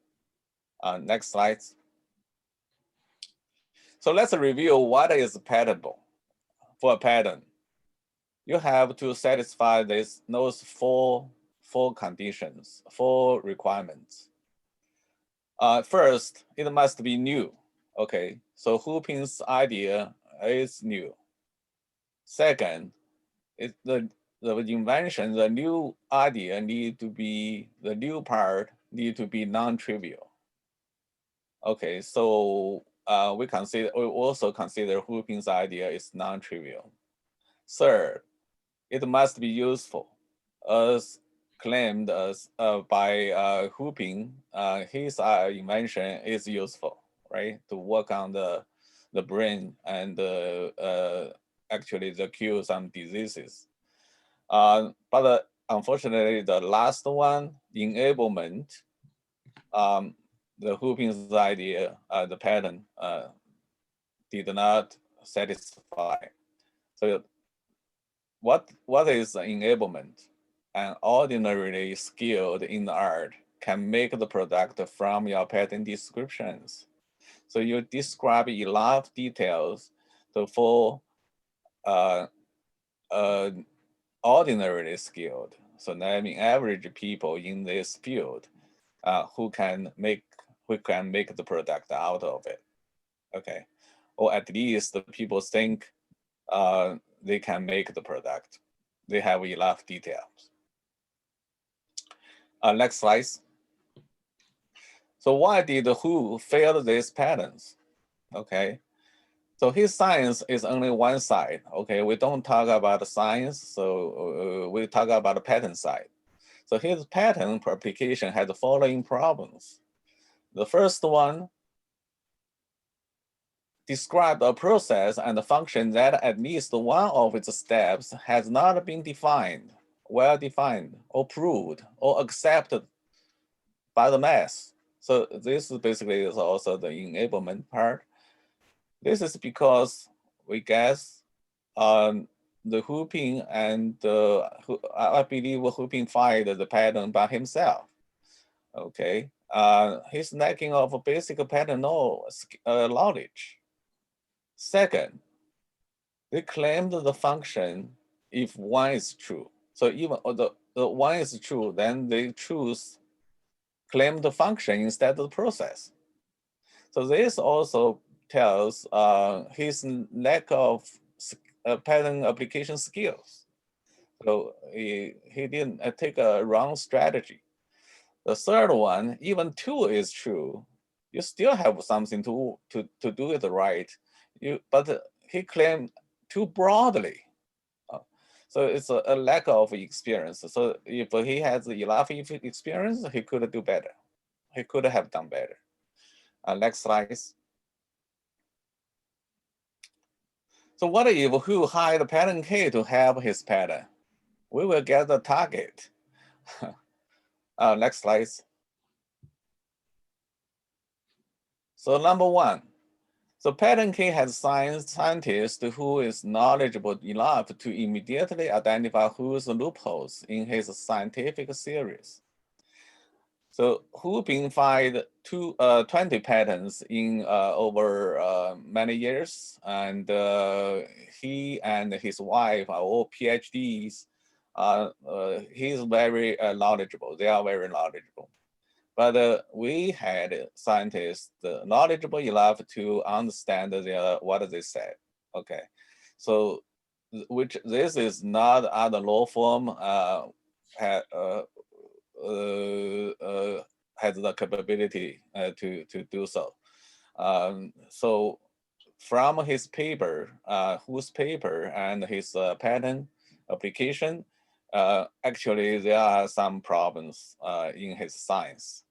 Next slide. So let's review what is patentable. For a patent, you have to satisfy those four conditions, 4 requirements. First, it must be new. Okay, so Hu Ping's idea is new. Second, the the invention, the new idea need to be, the new part need to be non-trivial. Okay, so we also consider hooping's idea is non-trivial. Third, it must be useful, as claimed as by Hooping. His invention is useful, right, to work on the brain and actually the cure some diseases. But unfortunately, the last one, enablement, the Hooping's idea, the pattern did not satisfy. So what is enablement? An ordinarily skilled in art can make the product from your pattern descriptions. So you describe enough details to for ordinarily skilled. So that means average people in this field who can make the product out of it. Okay, or at least the people think they can make the product. They have enough details. Next slide. So why did Hu fail these patterns? Okay, so his science is only one side. Okay, we don't talk about the science, so we talk about the pattern side. So his pattern application has the following problems. The first one, described a process and a function that at least one of its steps has not been defined, well defined, or proved, or accepted by the mass. So this basically is also the enablement part. This is because we guess the Hooping and I believe Hooping find the pattern by himself. Okay, he's lacking of a basic pattern knowledge. Second, they claimed the function if one is true. So even the one is true, then they claim the function instead of the process. So this also tells his lack of pattern application skills. So he didn't take a wrong strategy. The third one, even two is true, you still have something to do it right. But he claimed too broadly. So it's a lack of experience. So if he has enough experience, he could do better. He could have done better. Next slide. So what if Hu hired pattern K to help his pattern? We will get the target. Next slide. So number one, so pattern K has scientist who is knowledgeable enough to immediately identify whose loopholes in his scientific series. So Hu been find 20 patents in over many years, and he and his wife are all PhDs. He's very knowledgeable. They are very knowledgeable. But we had scientists knowledgeable enough to understand what they said. Okay, so which this is not other law firm has the capability to do so. So from his paper, Hu's paper and his patent application, actually there are some problems in his science.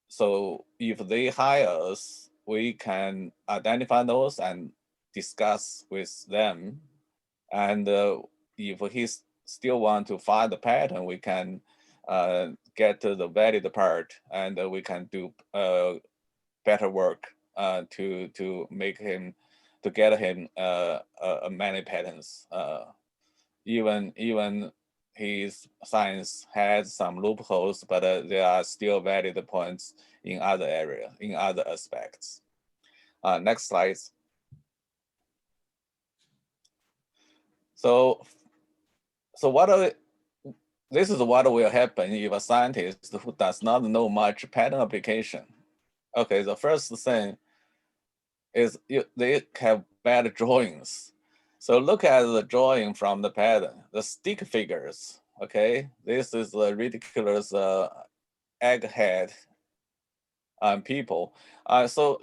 So if they hire us, we can identify those and discuss with them. And if he still want to file the patent, we can get the valid part, and we can do better work to make him, to get him many patents. Even his science has some loopholes, but there are still valid points in other areas, in other aspects. Next slide. So this is what will happen if a scientist who does not know much pattern application. Okay, the first thing is they have bad drawings. So look at the drawing from the pattern, the stick figures. Okay, this is the ridiculous egghead people. So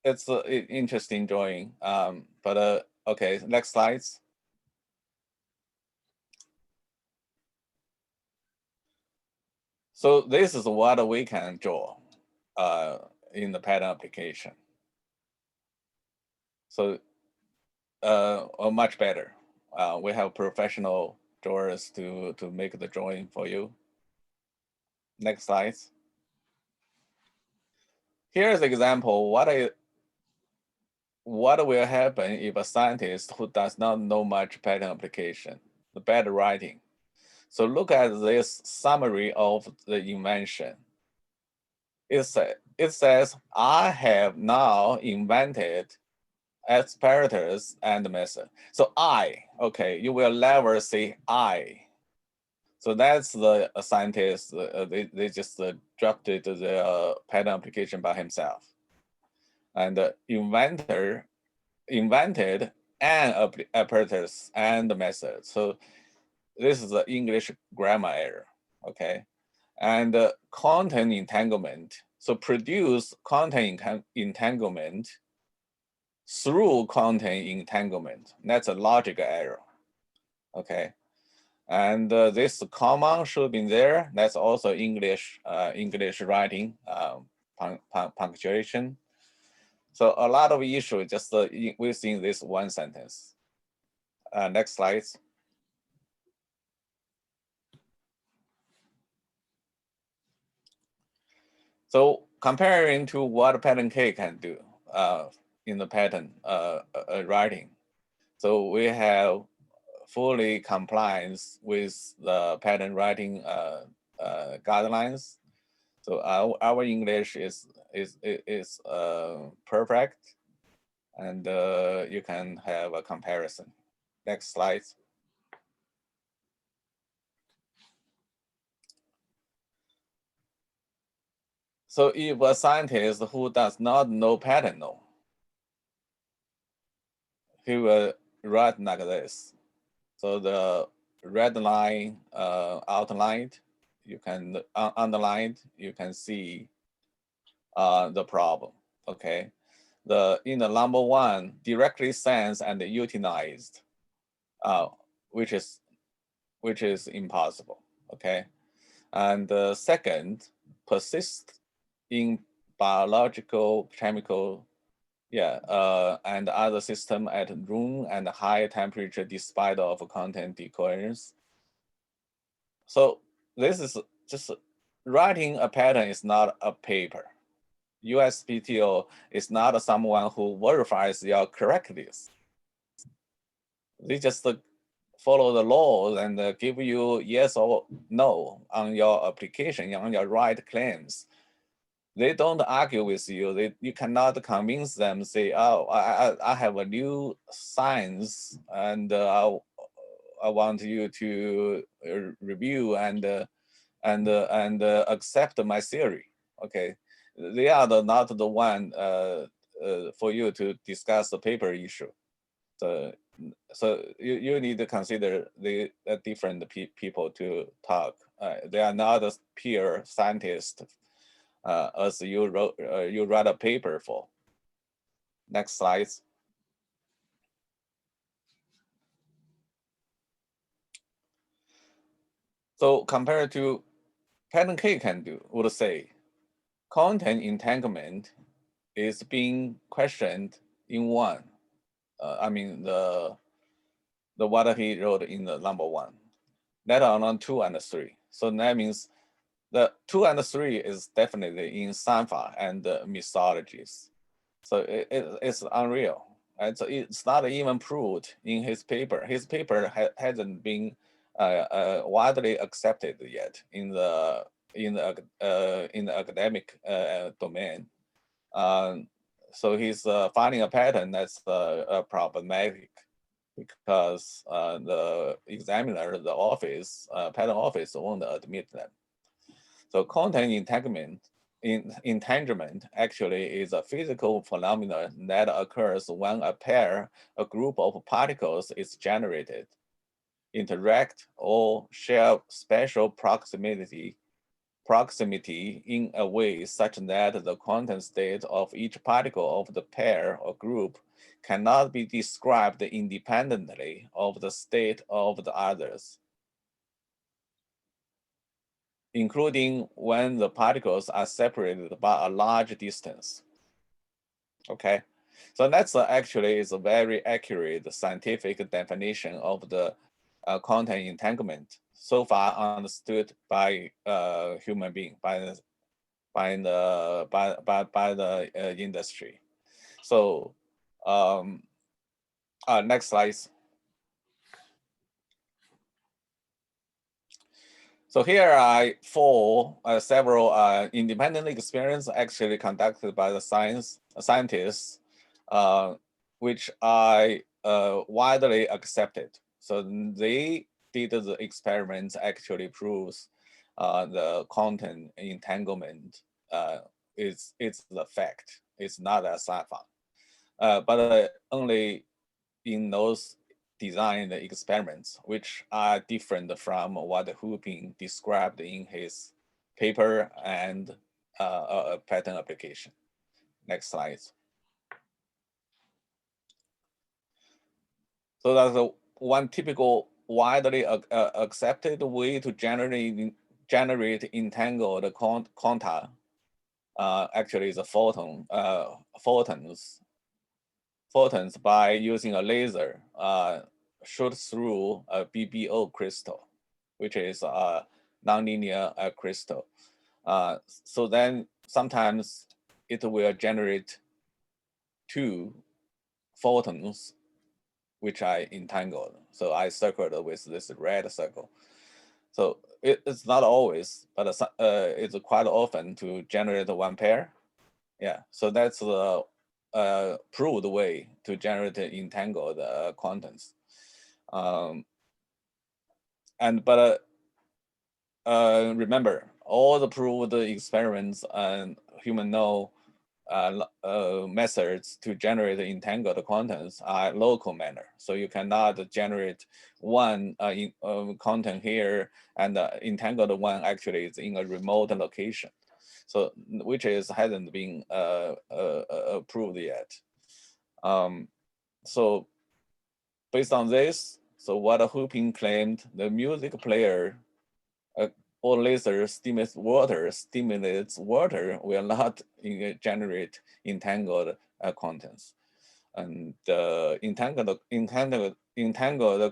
it's an interesting drawing. But okay, next slides. So this is what we can draw in the pattern application. So much better. We have professional drawers to make the drawing for you. Next slide. Here's an example. What will happen if a scientist who does not know much pattern application, the bad writing? So look at this summary of the invention. It says, I have now invented apparatus and method. So okay, you will never say I. So that's the scientist, they just drafted the pattern application by himself. And the inventor invented an apparatus and method. So this is the English grammar error, okay? And content entanglement. So produce content entanglement through content entanglement. That's a logic error, okay? And this comma should be there. That's also English writing, punctuation. So a lot of issues just within this one sentence. Next slide. So comparing to what pattern K can do in the pattern writing. So we have fully compliance with the pattern writing guidelines. So our English is perfect, and you can have a comparison. Next slide. So if a scientist who does not know pattern law, he will write like this. So the red line outlined, you can underline, you can see the problem. Okay, in the number one, directly sensed and utilized, which is impossible. Okay, and the second, persist in biological, chemical, and other system at room and high temperature despite of content decoherence. So this is just writing a pattern is not a paper. USPTO is not someone who verifies your correctness. They just follow the laws and give you yes or no on your application, on your right claims. They don't argue with you. You cannot convince them, say, oh, I have a new science and I want you to review and accept my theory. Okay, they are not the one for you to discuss the paper issue. So you need to consider the different people to talk. They are not a peer scientist as you write a paper for. Next slide. So compared to pattern K can do, would say content entanglement is being questioned in one. I mean the what he wrote in the number one, let alone 2 and 3. So that means the 2 and 3 is definitely in sci-fi and mythologies. So it's unreal. And so it's not even proved in his paper. His paper hasn't been widely accepted yet in the academic domain. So he's finding a pattern that's problematic because the examiner, the office, patent office won't admit them. So content entanglement entanglement actually is a physical phenomenon that occurs when a group of particles is generated, interact, or share spatial proximity in a way such that the quantum state of each particle of the pair or group cannot be described independently of the state of the others, including when the particles are separated by a large distance. Okay, so that's actually is a very accurate scientific definition of the quantum entanglement so far understood by human being, by the industry. So next slide. So here are several independent experiments actually conducted by the scientists, which are widely accepted. So they did the experiments actually proves the quantum entanglement is the fact. It's not a sci-fi, but only in those designed experiments, which are different from what Hooping described in his paper and patent application. Next slide. So that's one typical widely accepted way to generate entangled quanta. Actually, is a photons by using a laser shoot through a BBO crystal, which is a nonlinear crystal. So then sometimes it will generate two photons which are entangled. So I circled with this red circle. So it's not always, but it's quite often to generate one pair. Yeah, so that's the proved way to generate entangled quantums. But remember, all the proved experiments and human know methods to generate entangled quantums are local manner. So you cannot generate one quantum here and the entangled one actually is in a remote location. So which hasn't been approved yet. So based on this, so what Hooping claimed, the music player or laser stimulates water will not generate entangled quantums. And entangled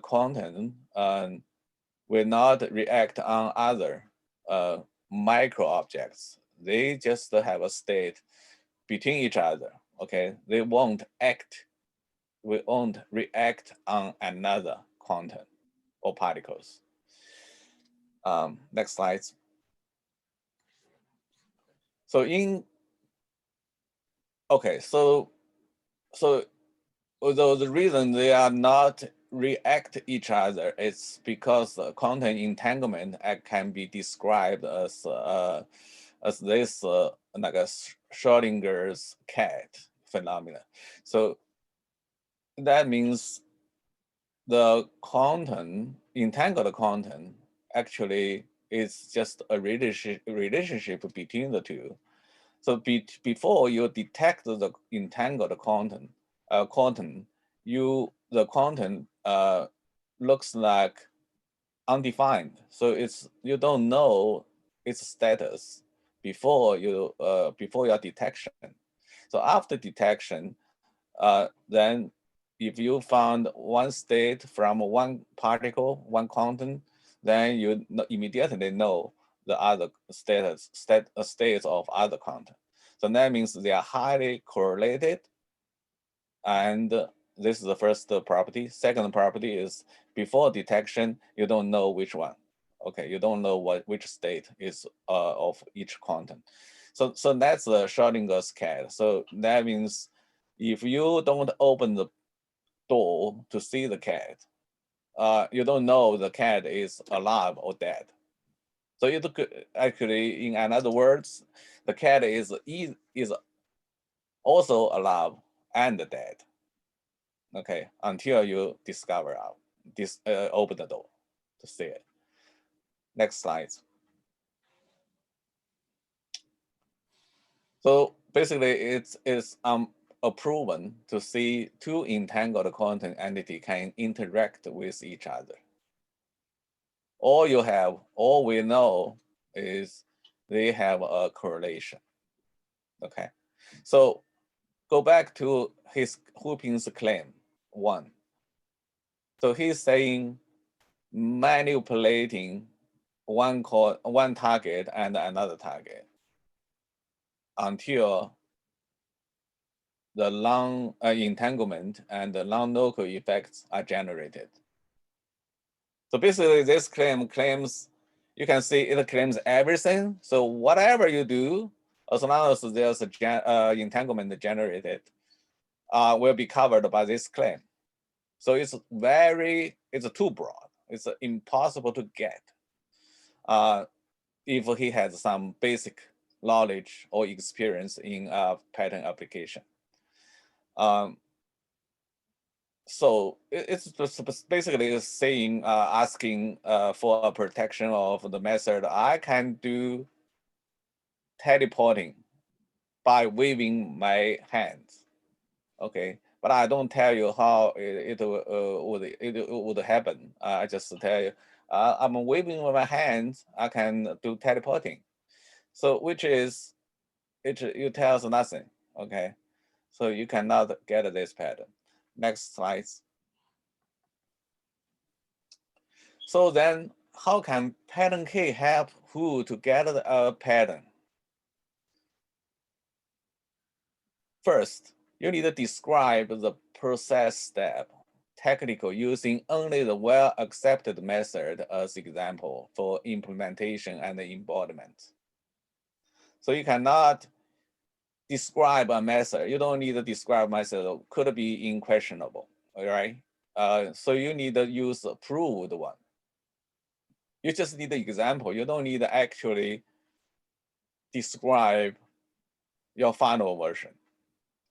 quantum will not react on other micro objects. They just have a state between each other. Okay, they won't react on another quantum or particles. Next slide. So although the reason they are not react each other is because quantum entanglement can be described as this like a Schrodinger's cat phenomenon. So that means the entangled quantum actually is just a relationship between the two. So before you detect the entangled quantum, the quantum looks like undefined. So you don't know its status before your detection. So after detection, then if you found one state from one particle, one quantum, then you immediately know the other states of other quantum. So that means they are highly correlated. And this is the first property. Second property is before detection, you don't know which one. Okay, you don't know which state is of each quantum. So that's the Schrodinger's cat. So that means if you don't open the door to see the cat, you don't know the cat is alive or dead. So it could actually, in other words, the cat is also alive and dead. Okay, until you discover out this open the door to see it. Next slide. So basically, it's proven to see two entangled quantum entity can interact with each other. All we know is they have a correlation. Okay, so go back to Hooping's claim 1. So he's saying manipulating one target and another target until the long entanglement and the non-local effects are generated. So basically, this claims, you can see it claims everything. So whatever you do, as long as there's a entanglement generated, will be covered by this claim. So it's too broad. It's impossible to get if he has some basic knowledge or experience in patent application. So it's just basically saying, asking for a protection of the method. I can do teleporting by waving my hands, okay? But I don't tell you how it would happen. I just tell you, I'm waving with my hands, I can do teleporting. So it tells nothing, okay? So you cannot get this pattern. Next slide. So then how can pattern key help who to get a pattern? First, you need to describe the process step, technical, using only the well-accepted method as example for implementation and embodiment. So you cannot describe a method. You don't need to describe method, could be unquestionable, all right? So you need to use a proved one. You just need the example. You don't need to actually describe your final version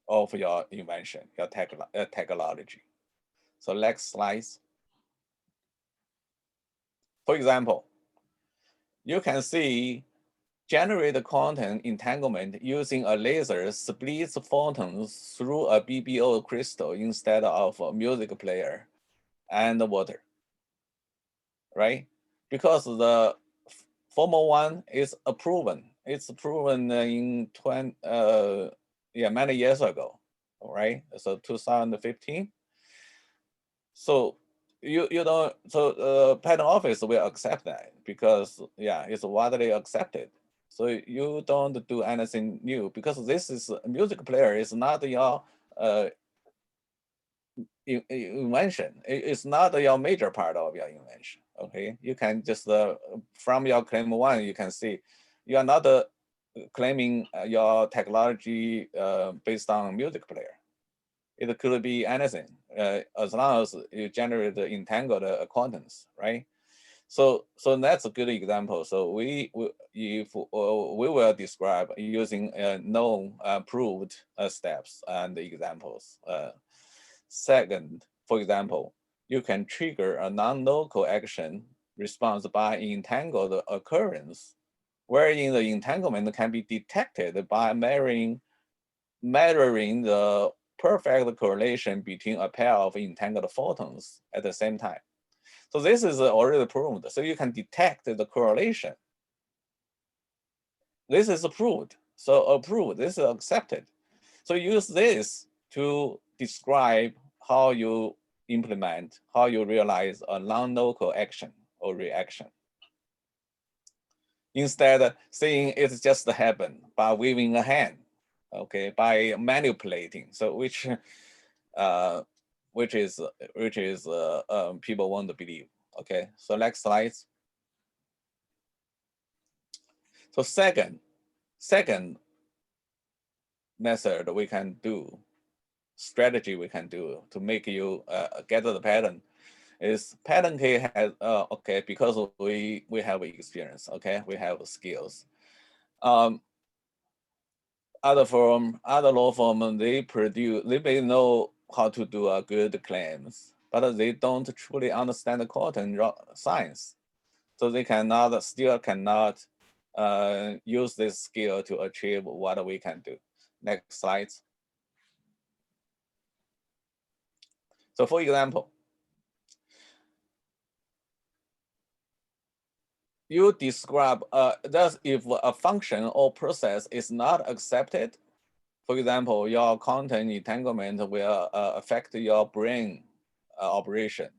of your invention, your technology. So next slide. For example, you can see generate quantum entanglement using a laser splits photons through a BBO crystal instead of a music player and water, right? Because the former one is proven. It's proven in many years ago, right? So 2015. So you don't, so patent office will accept that because it's widely accepted. So you don't do anything new because this is a music player is not your invention. It's not your major part of your invention. Okay, you can just from your claim 1, you can see you are not claiming your technology based on music player. It could be anything as long as you generate the entangled quantums, right? So that's a good example. So we will describe using known proved steps and examples. Second, for example, you can trigger a non-local action response by entangled occurrence, wherein the entanglement can be detected by measuring the perfect correlation between a pair of entangled photons at the same time. So this is already proved. So you can detect the correlation. This is approved. So approved, this is accepted. So use this to describe how you implement, how you realize a non-local action or reaction. Instead, saying it's just happened by waving a hand, okay, by manipulating. So which is people want to believe. Okay, so next slide. So second method we can do, strategy we can do to make you get the pattern is pattern key has okay, because we have experience, okay, we have skills. Other law firm, they may know how to do a good claims, but they don't truly understand the cotton science, so they still cannot use this skill to achieve what we can do. Next slide. So for example, you describe that if a function or process is not accepted, for example, your content entanglement will affect your brain operation.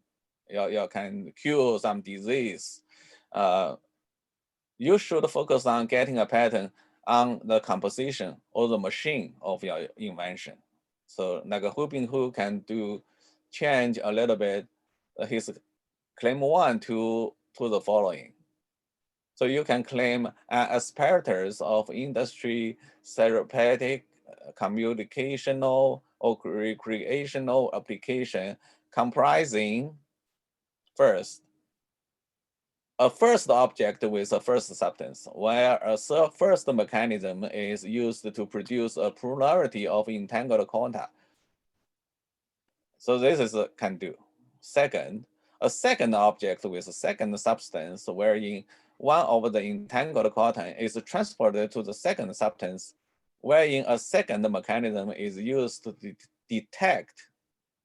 You can cure some disease. You should focus on getting a pattern on the composition or the machine of your invention. So like a Hu Binghu can change a little bit his claim 1 to the following. So you can claim aspirators of industry, therapeutic, communicational, or recreational application comprising first, a first object with a first substance, where a first mechanism is used to produce a plurality of entangled quanta. So this is a can do. Second, a second object with a second substance, wherein one of the entangled cotton is transported to the second substance, wherein a second mechanism is used to detect.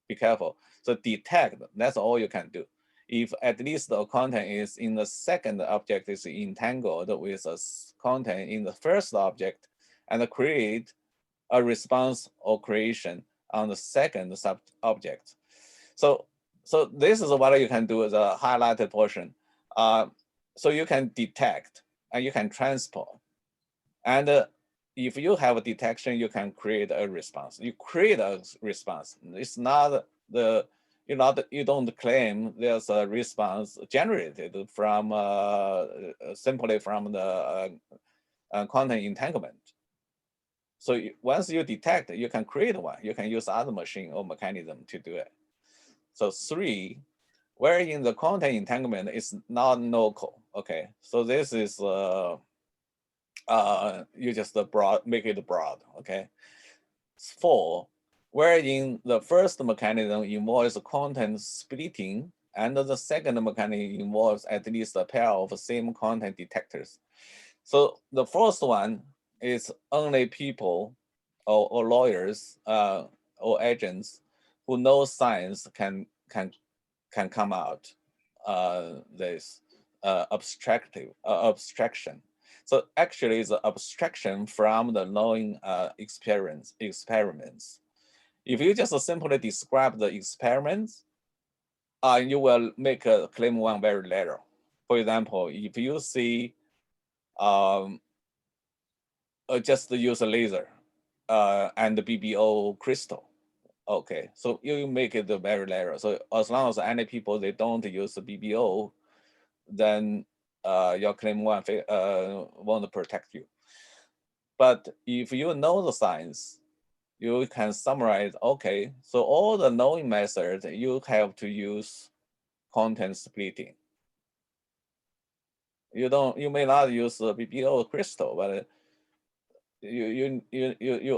Be careful. So detect, that's all you can do. If at least the content is in the second object is entangled with a content in the first object, and create a response or creation on the second sub-object. So this is what you can do, the highlighted portion. So you can detect and you can transport. And if you have a detection, you can create a response. You create a response. It's not you don't claim there's a response generated from simply from the content entanglement. So once you detect, you can create one. You can use other machine or mechanism to do it. So 3, wherein the content entanglement is not local. Okay, so this is you just make it broad. Okay. 4, wherein the first mechanism involves content splitting, and the second mechanism involves at least a pair of same content detectors. So the first one is only people or lawyers or agents who know science can come out this abstraction. So actually, it's an abstraction from the knowing experiments. If you just simply describe the experiments, you will make a claim 1 very narrow. For example, if you see just use a laser and the BBO crystal, okay, so you make it very narrow. So as long as any people they don't use the BBO, then your claim 1 won't protect you. But if you know the science, you can summarize, okay, so all the knowing methods, you have to use content splitting. You may not use the BBO crystal, but you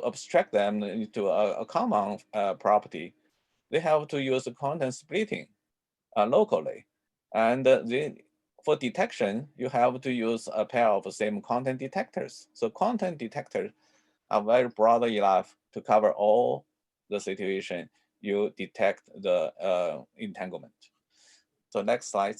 abstract them into a common property. They have to use content splitting locally. And for detection, you have to use a pair of the same content detectors. So content detectors are very broad enough to cover all the situation you detect the entanglement. So next slide.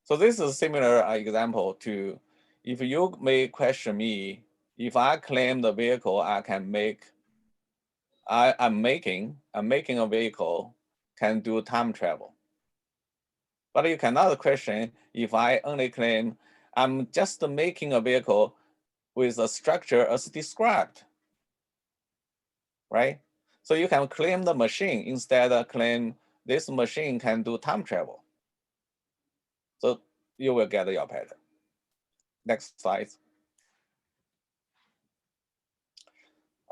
So this is a similar example to, if you may question me, if I claim the vehicle I can make, I'm making a vehicle can do time travel. But you cannot question if I only claim I'm just making a vehicle with a structure as described, right? So you can claim the machine instead of claim this machine can do time travel. So you will get your pattern. Next slide.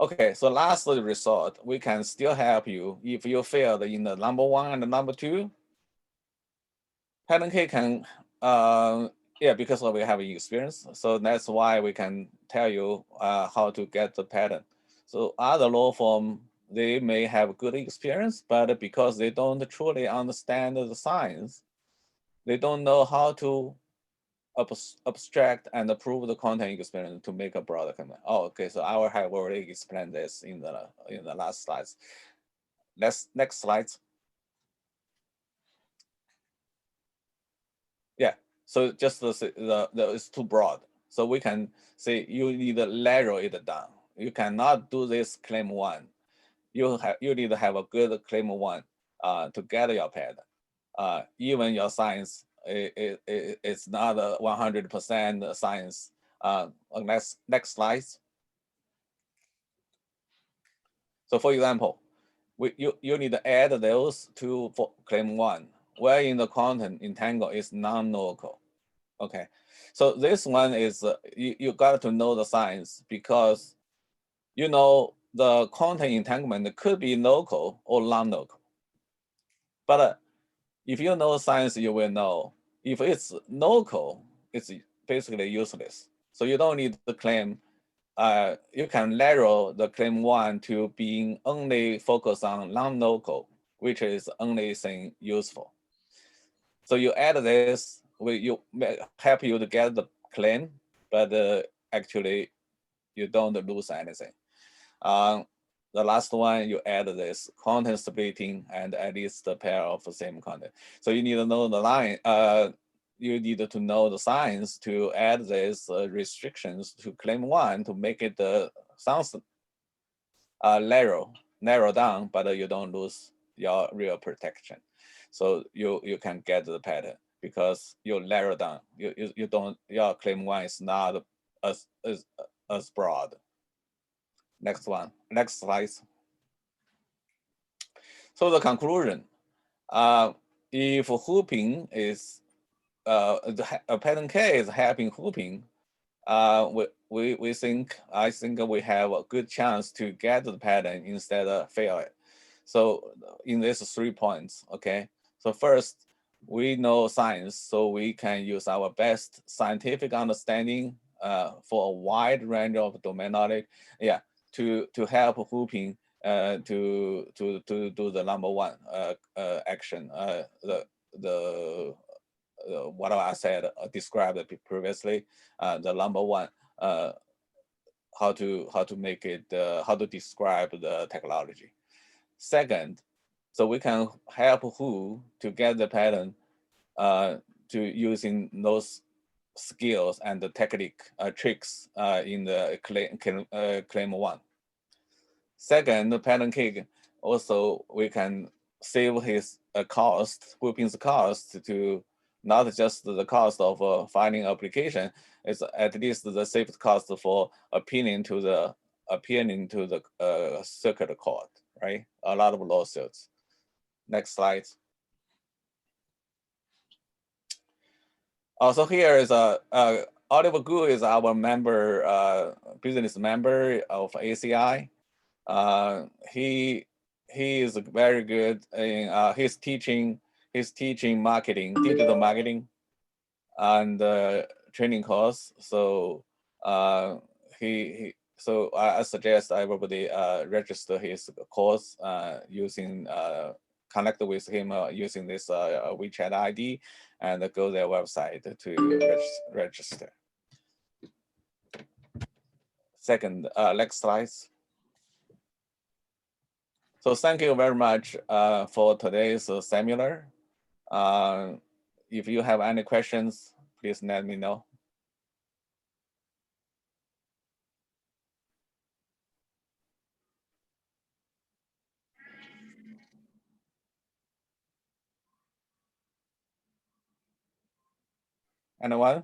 Okay, so last resort, we can still help you if you failed in the number 1 and the number 2. Pattern K can, yeah, because we have experience, so that's why we can tell you how to get the pattern. So other law firm, they may have good experience, but because they don't truly understand the science, they don't know how to abstract and prove the content experience to make a broader comment. Oh, okay. So I will have already explained this in the last slides. Next slide. Yeah. So just the it's too broad. So we can say you need to narrow it down. You cannot do this claim 1. You need to have a good claim 1 to get your patent. Even your science it's not a 100% science. Next slide. So for example, you need to add those to for claim 1, where in the content entangle is non-local. Okay, so this one is you got to know the science, because you know the content entanglement could be local or non-local. But if you know science, you will know if it's local, it's basically useless. So you don't need to claim. You can narrow the claim 1 to being only focused on non-local, which is only thing useful. So you add this, you help you to get the claim, but actually you don't lose anything. The last one, you add this content splitting and at least a pair of the same content. So you need to know the line. You need to know the science to add these restrictions to claim 1 to make it sounds narrow down, but you don't lose your real protection. So you can get the pattern because you narrow down. You don't, your claim 1 is not as broad. Next one, next slide. So the conclusion, if hooping is a pattern K is helping hooping, I think we have a good chance to get the pattern instead of fail it. So in these 3 points, okay. So first, we know science, so we can use our best scientific understanding for a wide range of domain knowledge, yeah, to help hooping to do the number 1 action, what I said, described previously, the number 1, how to make it, how to describe the technology. Second, so we can help who to get the pattern to using those skills and the technique tricks in the claim 1. Second, the pattern K also we can save his cost, Whooping's cost, to not just the cost of filing application, it's at least the saved cost for appealing to the circuit court, right? A lot of lawsuits. Next slide. Also here is Oliver Gu is our member, business member of ACI. He is very good in his teaching marketing, digital marketing, and training course. So so I suggest everybody register his course using connect with him using this WeChat ID and go their website to register. Second, next slide. So thank you very much for today's seminar. If you have any questions, please let me know. Anyone?